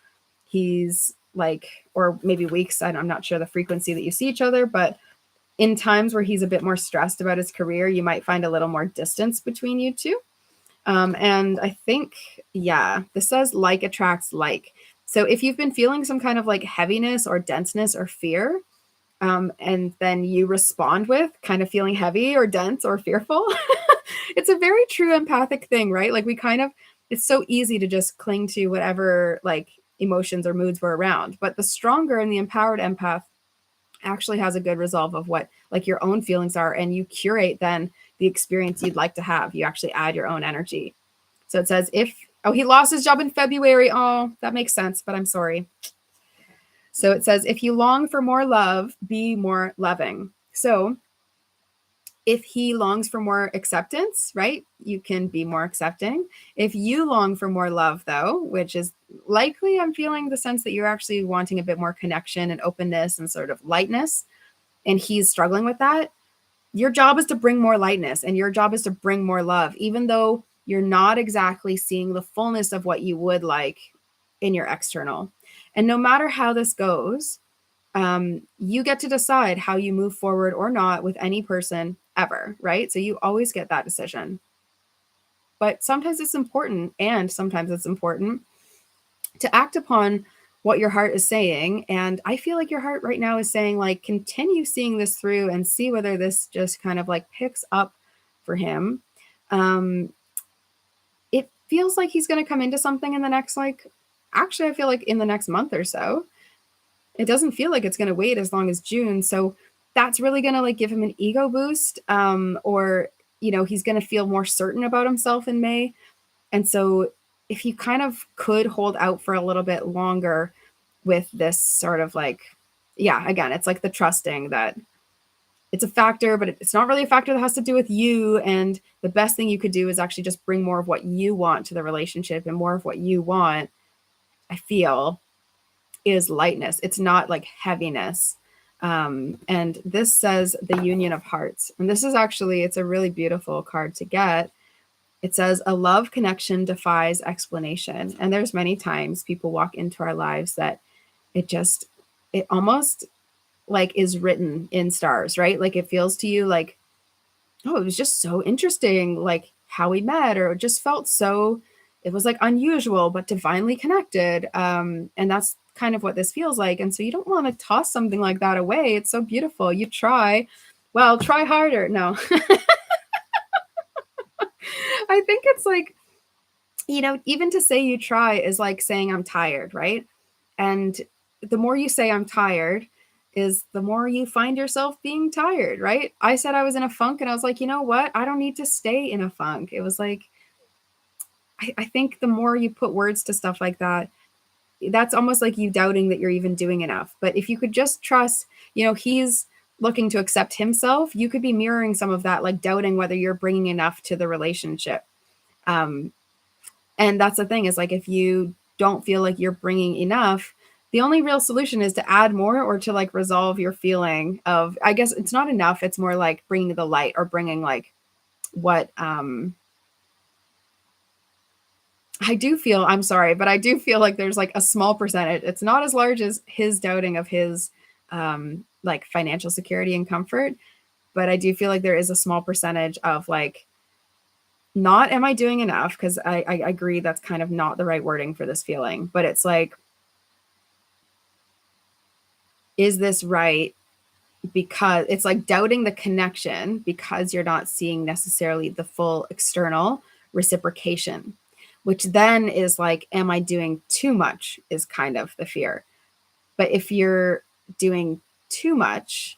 he's like, or maybe weeks, I'm not sure the frequency that you see each other, but in times where he's a bit more stressed about his career, you might find a little more distance between you two. And I think, yeah, this says like attracts like. So if you've been feeling some kind of like heaviness or denseness or fear, and then you respond with kind of feeling heavy or dense or fearful, it's a very true empathic thing, right? Like it's so easy to just cling to whatever like emotions or moods we're around. But the stronger and the empowered empath actually has a good resolve of what like your own feelings are, and you curate then the experience you'd like to have. You actually add your own energy. So it says he lost his job in February. Oh, that makes sense, but I'm sorry. So it says, if you long for more love, be more loving. So if he longs for more acceptance, right, you can be more accepting. If you long for more love, though, which is likely, I'm feeling the sense that you're actually wanting a bit more connection and openness and sort of lightness, and he's struggling with that, your job is to bring more lightness, and your job is to bring more love, even though you're not exactly seeing the fullness of what you would like in your external. And no matter how this goes, you get to decide how you move forward or not with any person ever, right? So you always get that decision. But sometimes it's important, and sometimes it's important to act upon what your heart is saying. And I feel like your heart right now is saying, like, continue seeing this through and see whether this just kind of like picks up for him. It feels like he's going to come into something in the next, actually, I feel like in the next month or so. It doesn't feel like it's going to wait as long as June. So that's really going to give him an ego boost, or, he's going to feel more certain about himself in May. And so if you kind of could hold out for a little bit longer with this sort of again, it's like the trusting that it's a factor, but it's not really a factor that has to do with you. And the best thing you could do is actually just bring more of what you want to the relationship, and more of what you want, I feel, is lightness. It's not like heaviness. And this says the Union of Hearts. And this is actually, it's a really beautiful card to get. It says a love connection defies explanation. And there's many times people walk into our lives that it almost is written in stars, right? Like it feels to you like, oh, it was just so interesting, like how we met, or it just felt so, it was like unusual, but divinely connected. And that's kind of what this feels like. And so you don't want to toss something like that away. It's so beautiful. You try harder. No, I think it's even to say you try is like saying I'm tired, right? And the more you say I'm tired is the more you find yourself being tired, right? I said I was in a funk, and I was like, you know what? I don't need to stay in a funk. It was like, I think the more you put words to stuff like that, that's almost like you doubting that you're even doing enough. But if you could just trust, he's looking to accept himself, you could be mirroring some of that, like doubting whether you're bringing enough to the relationship. And that's the thing, is like, if you don't feel like you're bringing enough, the only real solution is to add more, or to resolve your feeling of, I guess it's not enough. It's more like bringing the light, or bringing what, I do feel, I'm sorry, but I do feel like there's a small percentage. It's not as large as his doubting of his financial security and comfort, but I do feel like there is a small percentage of not, am I doing enough? Because I agree that's kind of not the right wording for this feeling, but it's like, is this right? Because it's like doubting the connection because you're not seeing necessarily the full external reciprocation, which then is like, am I doing too much, is kind of the fear. But if you're doing too much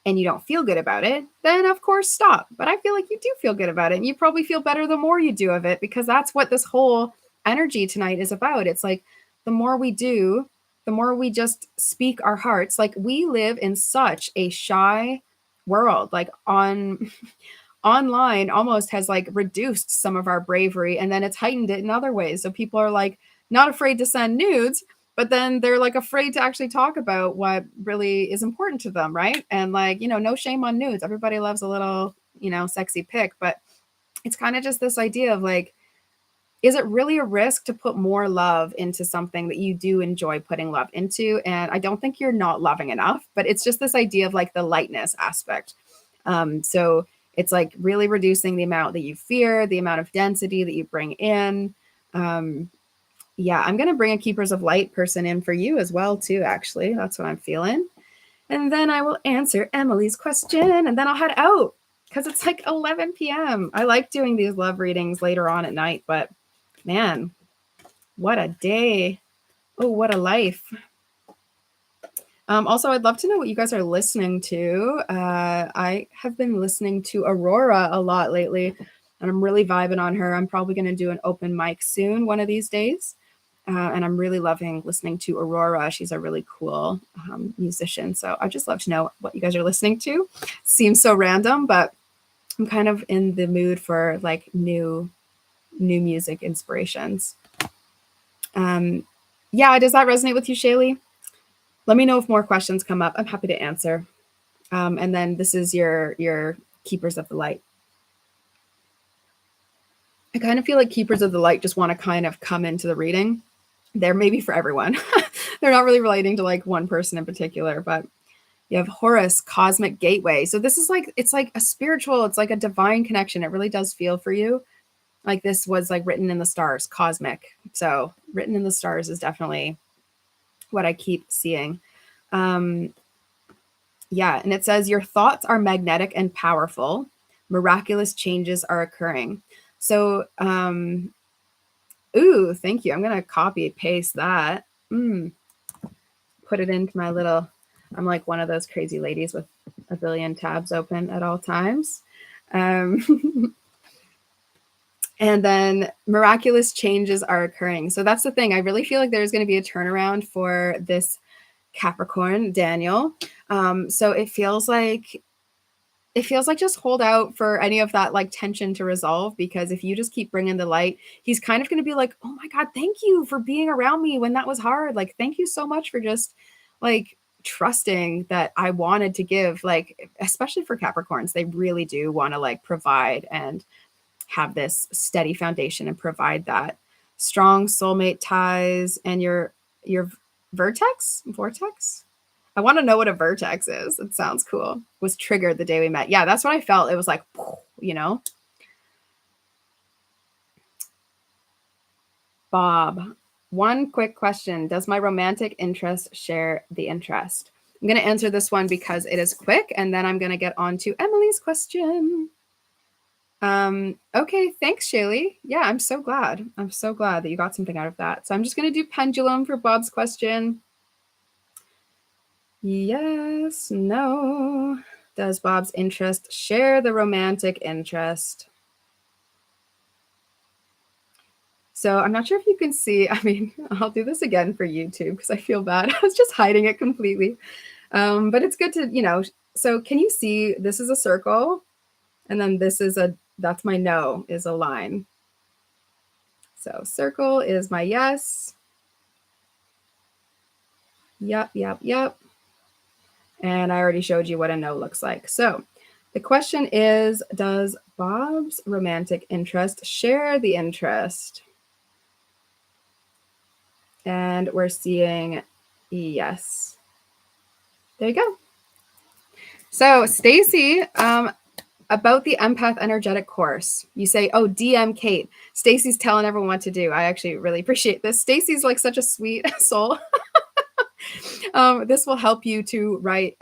and you don't feel good about it, then of course stop. But I feel like you do feel good about it, and you probably feel better the more you do of it, because that's what this whole energy tonight is about. It's like, the more we do, the more we just speak our hearts. Like, we live in such a shy world, online almost has reduced some of our bravery, and then it's heightened it in other ways. So people are not afraid to send nudes, but then they're afraid to actually talk about what really is important to them, right? And no shame on nudes. Everybody loves a little, sexy pic, but it's kind of just this idea of is it really a risk to put more love into something that you do enjoy putting love into? And I don't think you're not loving enough, but it's just this idea of the lightness aspect. So it's really reducing the amount that you fear, the amount of density that you bring in. Yeah, I'm going to bring a Keepers of Light person in for you as well, too, actually. That's what I'm feeling. And then I will answer Emily's question, and then I'll head out because it's 11 p.m. I like doing these love readings later on at night, but man, what a day. Oh, what a life. Also, I'd love to know what you guys are listening to. I have been listening to Aurora a lot lately, and I'm really vibing on her. I'm probably going to do an open mic soon, one of these days. And I'm really loving listening to Aurora. She's a really cool musician. So I'd just love to know what you guys are listening to. Seems so random, but I'm kind of in the mood for new music inspirations. Yeah, does that resonate with you, Shaylee? Let me know if more questions come up. I'm happy to answer. And then this is your Keepers of the Light. I kind of feel like Keepers of the Light just want to kind of come into the reading. They're maybe for everyone. They're not really relating to one person in particular, but you have Horus, Cosmic Gateway. So this is it's a spiritual, it's a divine connection. It really does feel for you. This was written in the stars, cosmic. So written in the stars is definitely what I keep seeing. Yeah, and it says your thoughts are magnetic and powerful. Miraculous changes are occurring. So Ooh, thank you. I'm going to copy paste that. Put it into my little, I'm like one of those crazy ladies with a billion tabs open at all times. And then miraculous changes are occurring. So that's the thing. I really feel like there's going to be a turnaround for this Capricorn, Daniel. So it feels like just hold out for any of that like tension to resolve, because if you just keep bringing the light, he's kind of going to be like, oh my God, thank you for being around me when that was hard. Like, thank you so much for just like trusting that I wanted to give, like, especially for Capricorns, they really do want to like provide and have this steady foundation and provide that strong soulmate ties. And your vortex. I want to know what a vertex is. It sounds cool. Was triggered the day we met. Yeah, that's what I felt. It was like, you know. Bob, one quick question. Does my romantic interest share the interest? I'm going to answer this one because it is quick, and then I'm going to get on to Emily's question. Okay, thanks, Shaylee. Yeah, I'm so glad. I'm so glad that you got something out of that. So I'm just going to do pendulum for Bob's question. Yes, no. Does Bob's interest share the romantic interest? So I'm not sure if you can see, I mean, I'll do this again for YouTube because I feel bad. I was just hiding it completely. But it's good to, you know, so can you see this is a circle, and then this is that's my no, is a line. So circle is my yes. Yep. And I already showed you what a no looks like. So the question is, does Bob's romantic interest share the interest? And we're seeing yes. There you go. So Stacy, about the Empath Energetic course, you say, oh, DM Kate. Stacy's telling everyone what to do. I actually really appreciate this. Stacy's like such a sweet soul. This will help you to write.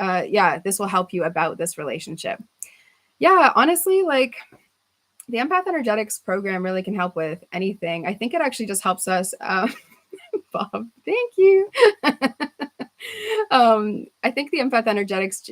This will help you about this relationship. Yeah, honestly, like the Empath Energetics program really can help with anything. I think it actually just helps us. Bob, thank you. I think the Empath Energetics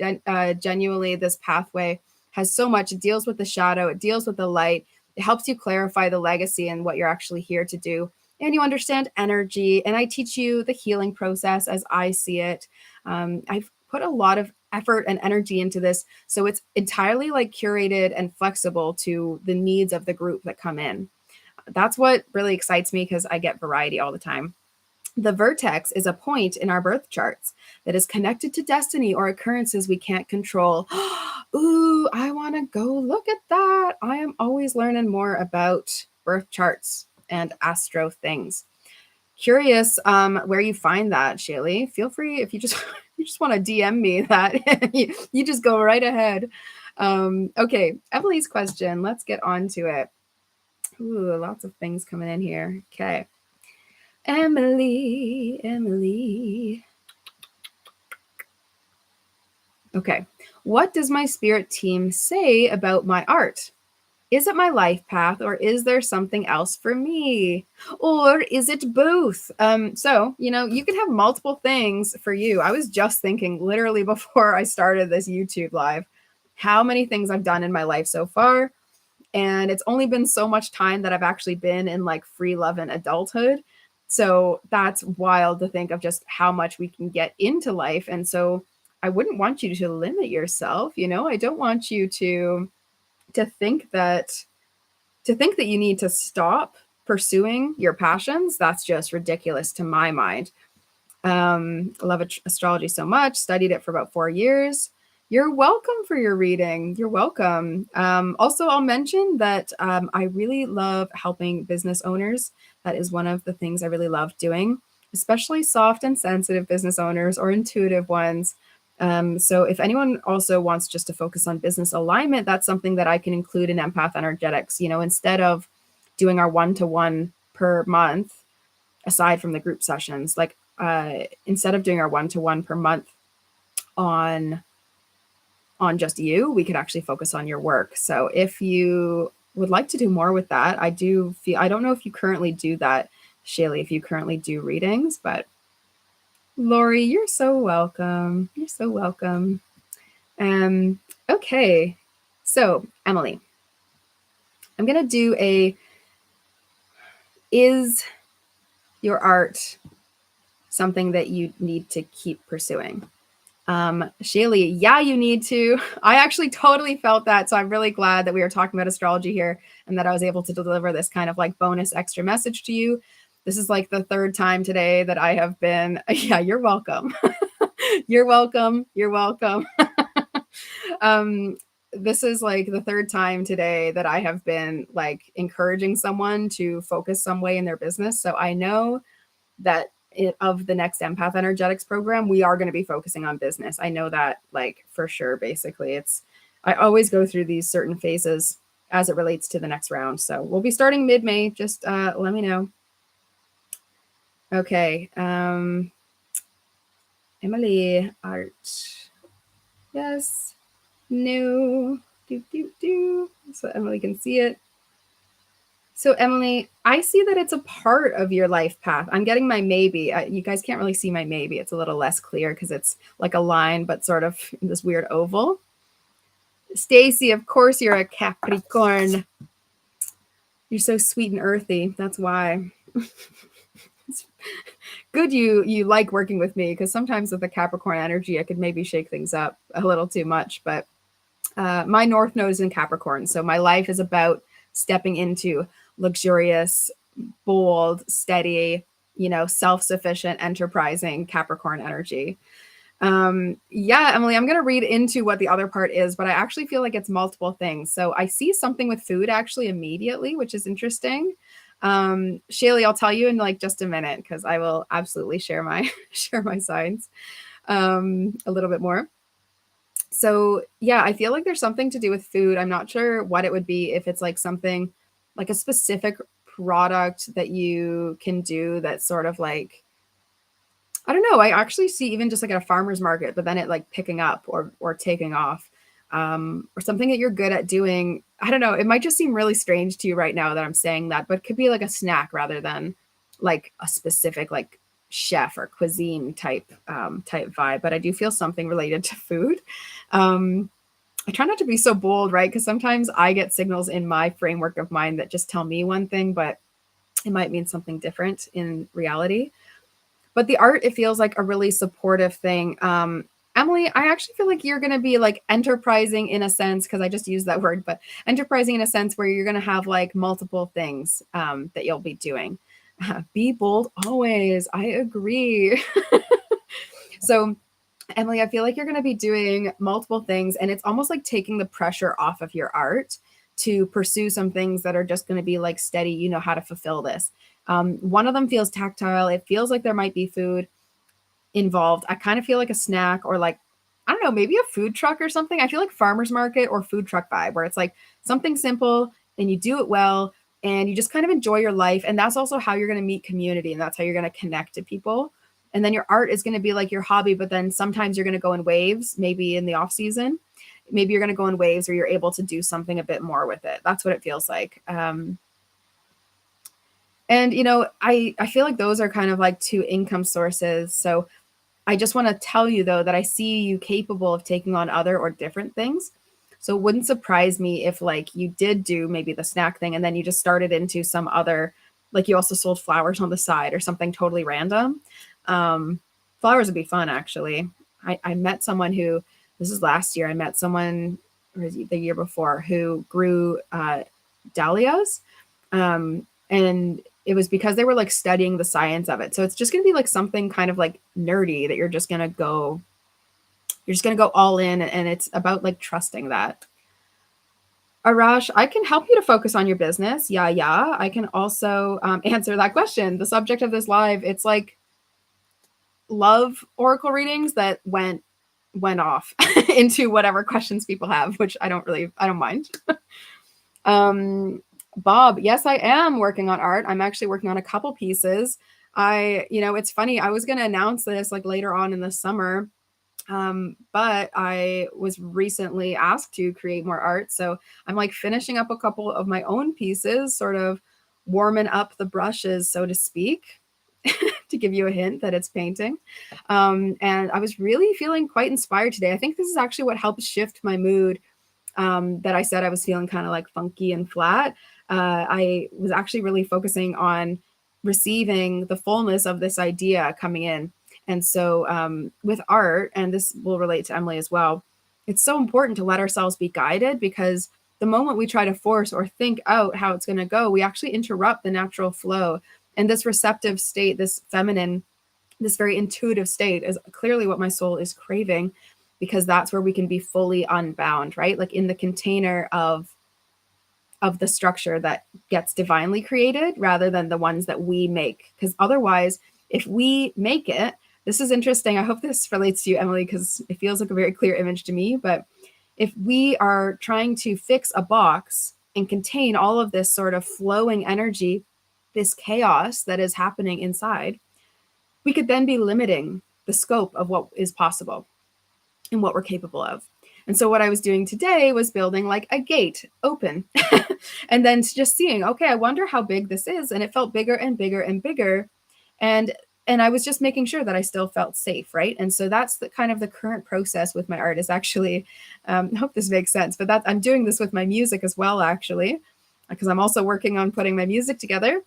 genuinely, this pathway has so much. It deals with the shadow. It deals with the light. It helps you clarify the legacy and what you're actually here to do. And you understand energy. And I teach you the healing process as I see it. I've put a lot of effort and energy into this. So it's entirely like curated and flexible to the needs of the group that come in. That's what really excites me, because I get variety all the time. The vertex is a point in our birth charts that is connected to destiny or occurrences we can't control. Ooh, I want to go look at that. I am always learning more about birth charts and astro things. Curious where you find that, Shaylee. Feel free, if you just want to DM me that, you just go right ahead. Okay, Emily's question. Let's get on to it. Ooh, lots of things coming in here. Okay. Emily. Okay. What does my spirit team say about my art? Is it my life path, or is there something else for me? Or is it both? So, you know, you can have multiple things for you. I was just thinking literally before I started this YouTube live, how many things I've done in my life so far. And it's only been so much time that I've actually been in like free love and adulthood. So that's wild to think of just how much we can get into life. And so I wouldn't want you to limit yourself. You know, I don't want you to think that you need to stop pursuing your passions. That's just ridiculous to my mind. I love astrology so much, studied it for about 4 years. You're welcome for your reading. You're welcome. Also, I'll mention that I really love helping business owners. That is one of the things I really love doing, especially soft and sensitive business owners or intuitive ones. So if anyone also wants just to focus on business alignment, that's something that I can include in Empath Energetics. You know, instead of doing our one-to-one per month, aside from the group sessions, like instead of doing our one-to-one per month on just you, we could actually focus on your work. So if you would like to do more with that. I do feel, I don't know if you currently do that, Shaylee, if you currently do readings, but Lori, you're so welcome. You're so welcome. Okay. So, Emily, I'm going to do is your art something that you need to keep pursuing? Shaylee, yeah, you need to. I actually totally felt that. So I'm really glad that we are talking about astrology here and that I was able to deliver this kind of like bonus extra message to you. This is like the third time today that I have been, yeah, you're welcome. You're welcome. You're welcome. This is like the third time today that I have been like encouraging someone to focus some way in their business. So I know that of the next Empath Energetics program, we are going to be focusing on business. I know that like for sure. Basically, I always go through these certain phases as it relates to the next round. So we'll be starting mid-May. Just let me know. Okay. Emily, art. Yes. No. So Emily can see it. So Emily, I see that it's a part of your life path. I'm getting my maybe. You guys can't really see my maybe. It's a little less clear because it's like a line, but sort of this weird oval. Stacy, of course you're a Capricorn. You're so sweet and earthy. That's why. It's good you like working with me, because sometimes with the Capricorn energy, I could maybe shake things up a little too much. But my North Node is in Capricorn, so my life is about stepping into luxurious, bold, steady, self-sufficient, enterprising Capricorn energy. Yeah, Emily, I'm going to read into what the other part is, but I actually feel like it's multiple things. So I see something with food actually immediately, which is interesting. Shaylee, I'll tell you in like just a minute, because I will absolutely share my share my signs a little bit more. So yeah, I feel like there's something to do with food. I'm not sure what it would be, if it's like something like a specific product that you can do that's sort of like, I don't know. I actually see even just like at a farmer's market, but then it like picking up or taking off, or something that you're good at doing. I don't know. It might just seem really strange to you right now that I'm saying that, but it could be like a snack rather than like a specific like chef or cuisine type vibe. But I do feel something related to food. I try not to be so bold, right? Because sometimes I get signals in my framework of mind that just tell me one thing, but it might mean something different in reality. But the art, it feels like a really supportive thing. Emily, I actually feel like you're going to be like enterprising in a sense, because I just used that word, but enterprising in a sense where you're going to have like multiple things that you'll be doing. Be bold always. I agree. So, Emily, I feel like you're going to be doing multiple things, and it's almost like taking the pressure off of your art to pursue some things that are just going to be like steady. You know how to fulfill this. One of them feels tactile. It feels like there might be food involved. I kind of feel like a snack, or like, I don't know, maybe a food truck or something. I feel like farmer's market or food truck vibe, where it's like something simple and you do it well and you just kind of enjoy your life. And that's also how you're going to meet community, and that's how you're going to connect to people. And then your art is going to be like your hobby, but then sometimes you're going to go in waves, maybe in the off season. Maybe you're going to go in waves where you're able to do something a bit more with it. That's what it feels like. And I feel like those are kind of like two income sources. So I just want to tell you though that I see you capable of taking on other or different things. So it wouldn't surprise me if like you did do maybe the snack thing and then you just started into some other, like you also sold flowers on the side or something totally random. Flowers would be fun actually. I met someone who, this is last year, I met someone, or the year before, who grew dahlias. And it was because they were like studying the science of it. So it's just going to be like something kind of like nerdy that you're just going to go all in. And it's about like trusting that. Arash, I can help you to focus on your business. Yeah. I can also answer that question. The subject of this live, it's like love oracle readings that went off into whatever questions people have, which I don't mind. Bob, yes, I am working on art. I'm actually working on a couple pieces. It's funny. I was going to announce this like later on in the summer. But I was recently asked to create more art. So I'm like finishing up a couple of my own pieces, sort of warming up the brushes, so to speak, to give you a hint that it's painting. And I was really feeling quite inspired today. I think this is actually what helped shift my mood, that I said I was feeling kind of like funky and flat. I was actually really focusing on receiving the fullness of this idea coming in. And so with art, and this will relate to Emily as well, it's so important to let ourselves be guided, because the moment we try to force or think out how it's going to go, we actually interrupt the natural flow. And this receptive state, this feminine, this very intuitive state is clearly what my soul is craving, because that's where we can be fully unbound, right? Like in the container of the structure that gets divinely created, rather than the ones that we make. Because otherwise, if we make it, this is interesting. I hope this relates to you, Emily, because it feels like a very clear image to me. But if we are trying to fix a box and contain all of this sort of flowing energy, this chaos that is happening inside, we could then be limiting the scope of what is possible and what we're capable of. And so what I was doing today was building like a gate open and then just seeing, okay, I wonder how big this is. And it felt bigger and bigger and bigger. And I was just making sure that I still felt safe, right? And so that's the kind of the current process with my art is actually, I hope this makes sense, but that I'm doing this with my music as well, actually, because I'm also working on putting my music together.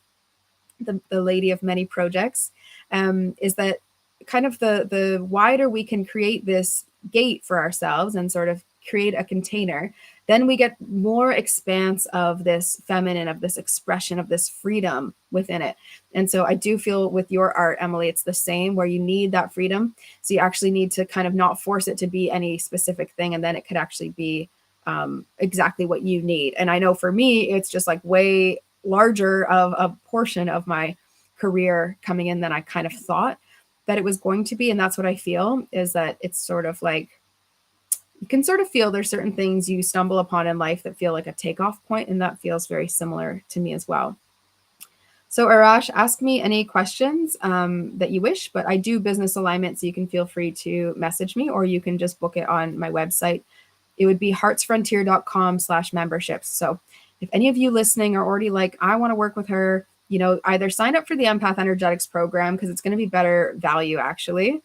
The lady of many projects, is that kind of the wider we can create this gate for ourselves and sort of create a container, then we get more expanse of this feminine, of this expression, of this freedom within it. And so I do feel with your art, Emily, it's the same, where you need that freedom. So you actually need to kind of not force it to be any specific thing, and then it could actually be exactly what you need. And I know for me, it's just like way larger of a portion of my career coming in than I kind of thought that it was going to be. And that's what I feel, is that it's sort of like, you can sort of feel there's certain things you stumble upon in life that feel like a takeoff point, and that feels very similar to me as well. So Arash, ask me any questions that you wish, but I do business alignment, so you can feel free to message me, or you can just book it on my website. It would be heartsfrontier.com/memberships. So if any of you listening are already like, I want to work with her, either sign up for the Empath Energetics program, because it's going to be better value, actually.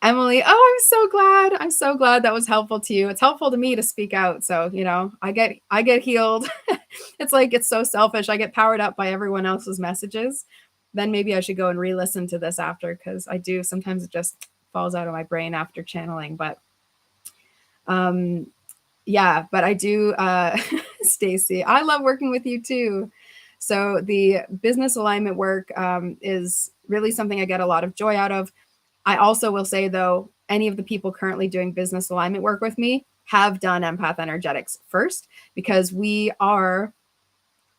Emily, oh, I'm so glad. I'm so glad that was helpful to you. It's helpful to me to speak out. So, I get healed. It's like, it's so selfish. I get powered up by everyone else's messages. Then maybe I should go and re-listen to this after, because I do. Sometimes it just falls out of my brain after channeling. But yeah, but I do, Stacy, I love working with you too. So the business alignment work is really something I get a lot of joy out of. I also will say, though, any of the people currently doing business alignment work with me have done Empath Energetics first, because we are,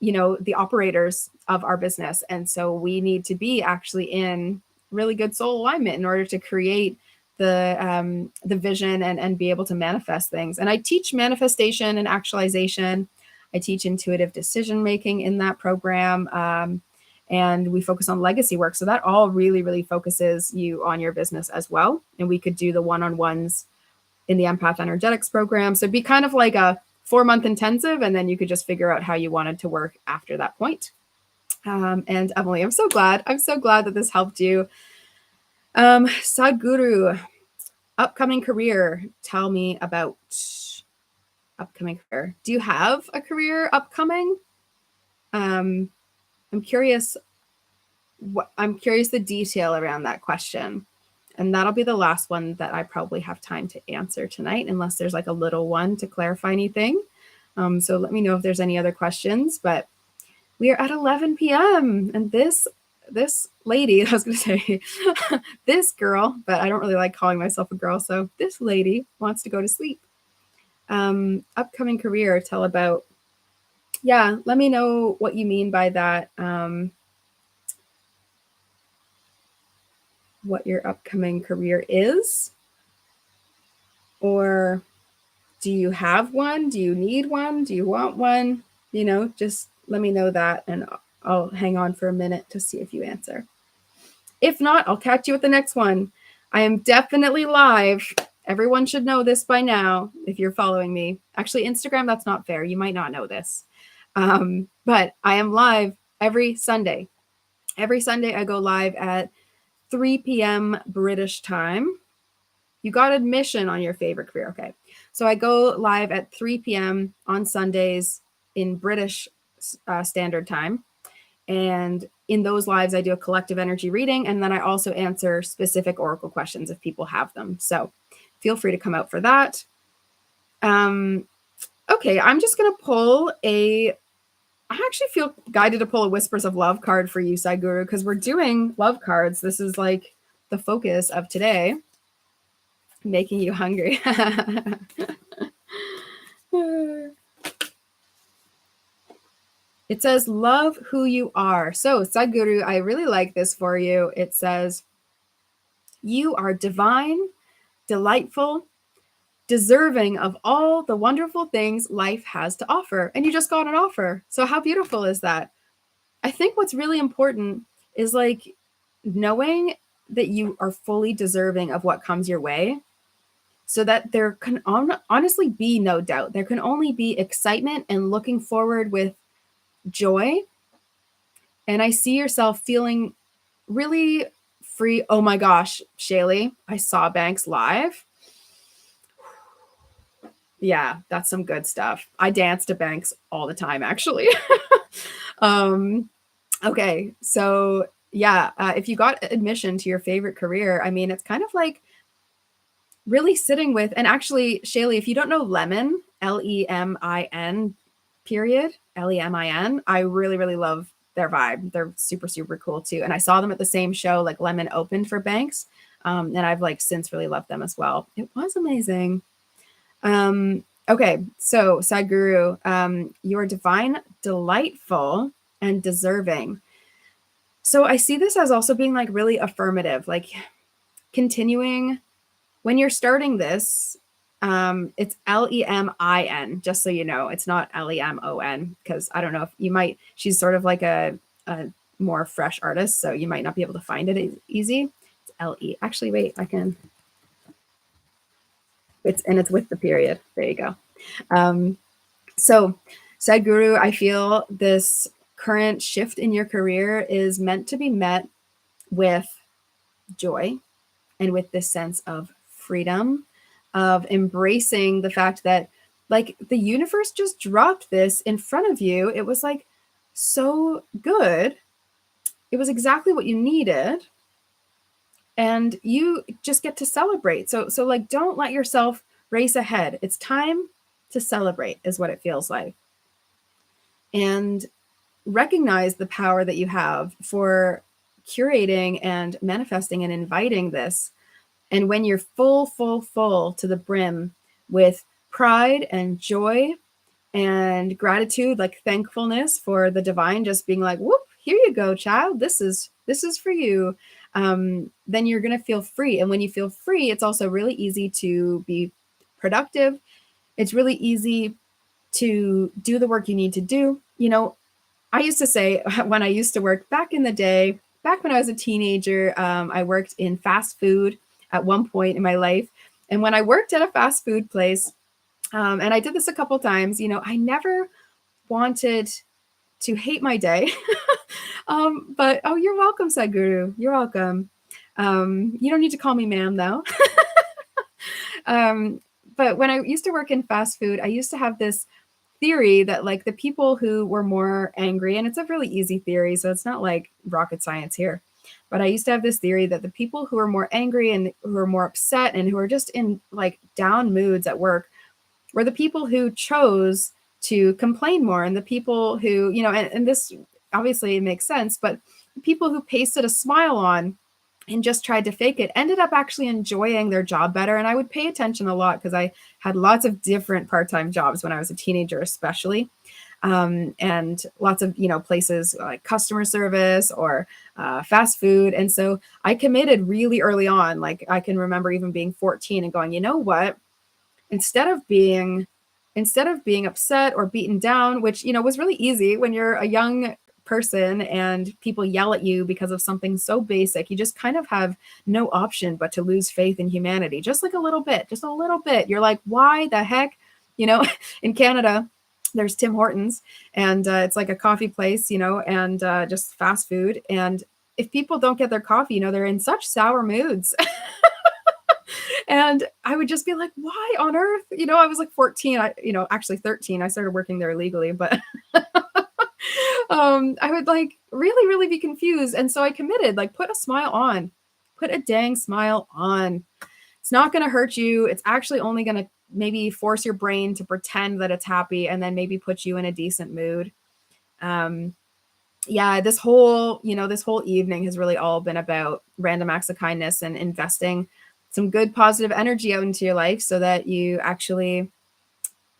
the operators of our business. And so we need to be actually in really good soul alignment in order to create the vision and be able to manifest things. And I teach manifestation and actualization. I teach intuitive decision making in that program. And we focus on legacy work. So that all really, really focuses you on your business as well. And we could do the one-on-ones in the Empath Energetics program. So it'd be kind of like a 4-month intensive, and then you could just figure out how you wanted to work after that point. And Emily, I'm so glad that this helped you. Sadhguru, upcoming career. Tell me about upcoming career. Do you have a career upcoming? I'm curious the detail around that question. And that'll be the last one that I probably have time to answer tonight, unless there's like a little one to clarify anything. So let me know if there's any other questions. But we are at 11 p.m. and this lady, I was going to say this girl, but I don't really like calling myself a girl. So this lady wants to go to sleep. Upcoming career, tell about. Yeah, let me know what you mean by that. What your upcoming career is, or do you have one? Do you need one? Do you want one? Just let me know that, and I'll hang on for a minute to see if you answer. If not, I'll catch you at the next one. I am definitely live Everyone should know this by now if you're following me. Actually, Instagram, that's not fair. You might not know this. But I am live every Sunday. Every Sunday, I go live at 3 p.m. British time. You got admission on your favorite career. Okay. So I go live at 3 p.m. on Sundays in British Standard Time. And in those lives, I do a collective energy reading. And then I also answer specific oracle questions if people have them. So feel free to come out for that. Okay, I'm just going to pull I actually feel guided to pull a Whispers of Love card for you, Sadhguru, because we're doing love cards. This is like the focus of today. Making you hungry. It says, love who you are. So, Sadhguru, I really like this for you. It says, you are divine, delightful, deserving of all the wonderful things life has to offer. And you just got an offer. So how beautiful is that? I think what's really important is like knowing that you are fully deserving of what comes your way, so that there can honestly be no doubt. There can only be excitement and looking forward with joy. And I see yourself feeling really free. Oh my gosh, Shaylee, I saw Banks live. Yeah, that's some good stuff. I dance to Banks all the time, actually. Okay, so yeah, if you got admission to your favorite career, I mean, it's kind of like really sitting with, and actually, Shaylee, if you don't know Lemon, Lemin, period, Lemin, I really, really love their vibe. They're super, super cool too. And I saw them at the same show, like Lemon opened for Banks. And I've like since really loved them as well. It was amazing. Okay, so Sadhguru, you're divine, delightful, and deserving. So I see this as also being like really affirmative, like continuing when you're starting this. It's Lemin, just so you know, it's not Lemon, because I don't know if you might, she's sort of like a more fresh artist, so you might not be able to find it easy. It's Le. Actually, wait, I can. It's with the period. There you go. So, Sadhguru, I feel this current shift in your career is meant to be met with joy and with this sense of freedom, of embracing the fact that like the universe just dropped this in front of you. It was like so good. It was exactly what you needed. And you just get to celebrate. So like, don't let yourself race ahead. It's time to celebrate is what it feels like. And recognize the power that you have for curating and manifesting and inviting this. And when you're full to the brim with pride and joy and gratitude, like thankfulness for the divine just being like, whoop, here you go, child. This is for you. Then you're going to feel free. And when you feel free, it's also really easy to be productive. It's really easy to do the work you need to do. You know, I used to say when I used to work back in the day, back when I was a teenager, I worked in fast food at one point in my life. And when I worked at a fast food place, and I did this a couple times, you know, I never wanted to hate my day. But, oh, you're welcome, Sadhguru. You're welcome. You don't need to call me ma'am, though. But when I used to work in fast food, I used to have this theory that like the people who were more angry, and it's a really easy theory, so it's not like rocket science here, but I used to have this theory that the people who are more angry and who are more upset and who are just in like down moods at work were the people who chose to complain more, and the people who, you know, and this obviously makes sense, but the people who pasted a smile on and just tried to fake it ended up actually enjoying their job better. And I would pay attention a lot because I had lots of different part-time jobs when I was a teenager, especially. And lots of, you know, places like customer service or fast food. And so I committed really early on. Like I can remember even being 14 and going, you know what, instead of being upset or beaten down, which, you know, was really easy when you're a young person and people yell at you because of something so basic, you just kind of have no option but to lose faith in humanity. Just like a little bit, just a little bit. You're like, why the heck? You know, in Canada, there's Tim Hortons, and it's like a coffee place, you know, and just fast food. And if people don't get their coffee, you know, they're in such sour moods. And I would just be like, why on earth? You know, I was like 14, actually 13. I started working there illegally, but I would like really, really be confused. And so I committed, like, put a smile on, put a dang smile on. It's not going to hurt you. It's actually only going to maybe force your brain to pretend that it's happy and then maybe put you in a decent mood. Yeah, this whole evening has really all been about random acts of kindness and investing some good positive energy out into your life so that you actually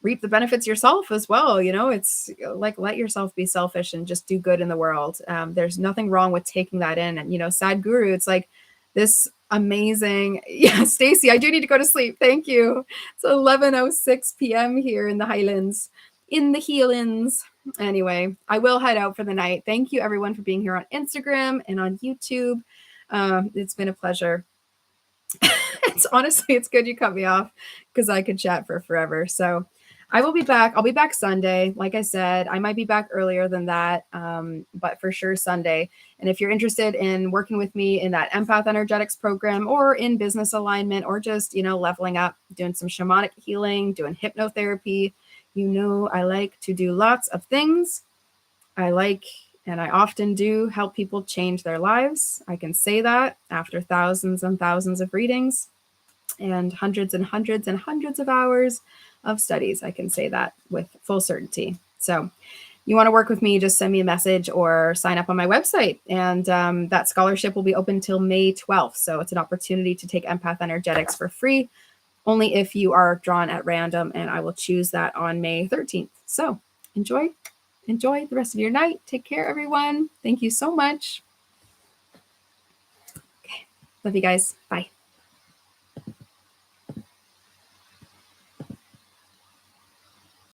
reap the benefits yourself as well. You know, it's like, let yourself be selfish and just do good in the world. There's nothing wrong with taking that in. And, you know, Sadhguru, it's like this amazing, yeah, Stacy, I do need to go to sleep. Thank you. It's 11:06 p.m. here in the Highlands, in the Heelins. Anyway, I will head out for the night. Thank you everyone for being here on Instagram and on YouTube. It's been a pleasure. It's good you cut me off because I could chat for forever. So I will be back. I'll be back Sunday. Like I said, I might be back earlier than that, but for sure Sunday. And if you're interested in working with me in that Empath Energetics program or in business alignment or just, you know, leveling up, doing some shamanic healing, doing hypnotherapy, you know, I like to do lots of things. And I often do help people change their lives. I can say that after thousands and thousands of readings and hundreds and hundreds and hundreds of hours of studies. I can say that with full certainty. So you want to work with me, just send me a message or sign up on my website. And that scholarship will be open till May 12th. So it's an opportunity to take Empath Energetics for free, only if you are drawn at random. And I will choose that on May 13th. So enjoy the rest of your night. Take care, everyone. Thank you so much. Okay. Love you guys. Bye.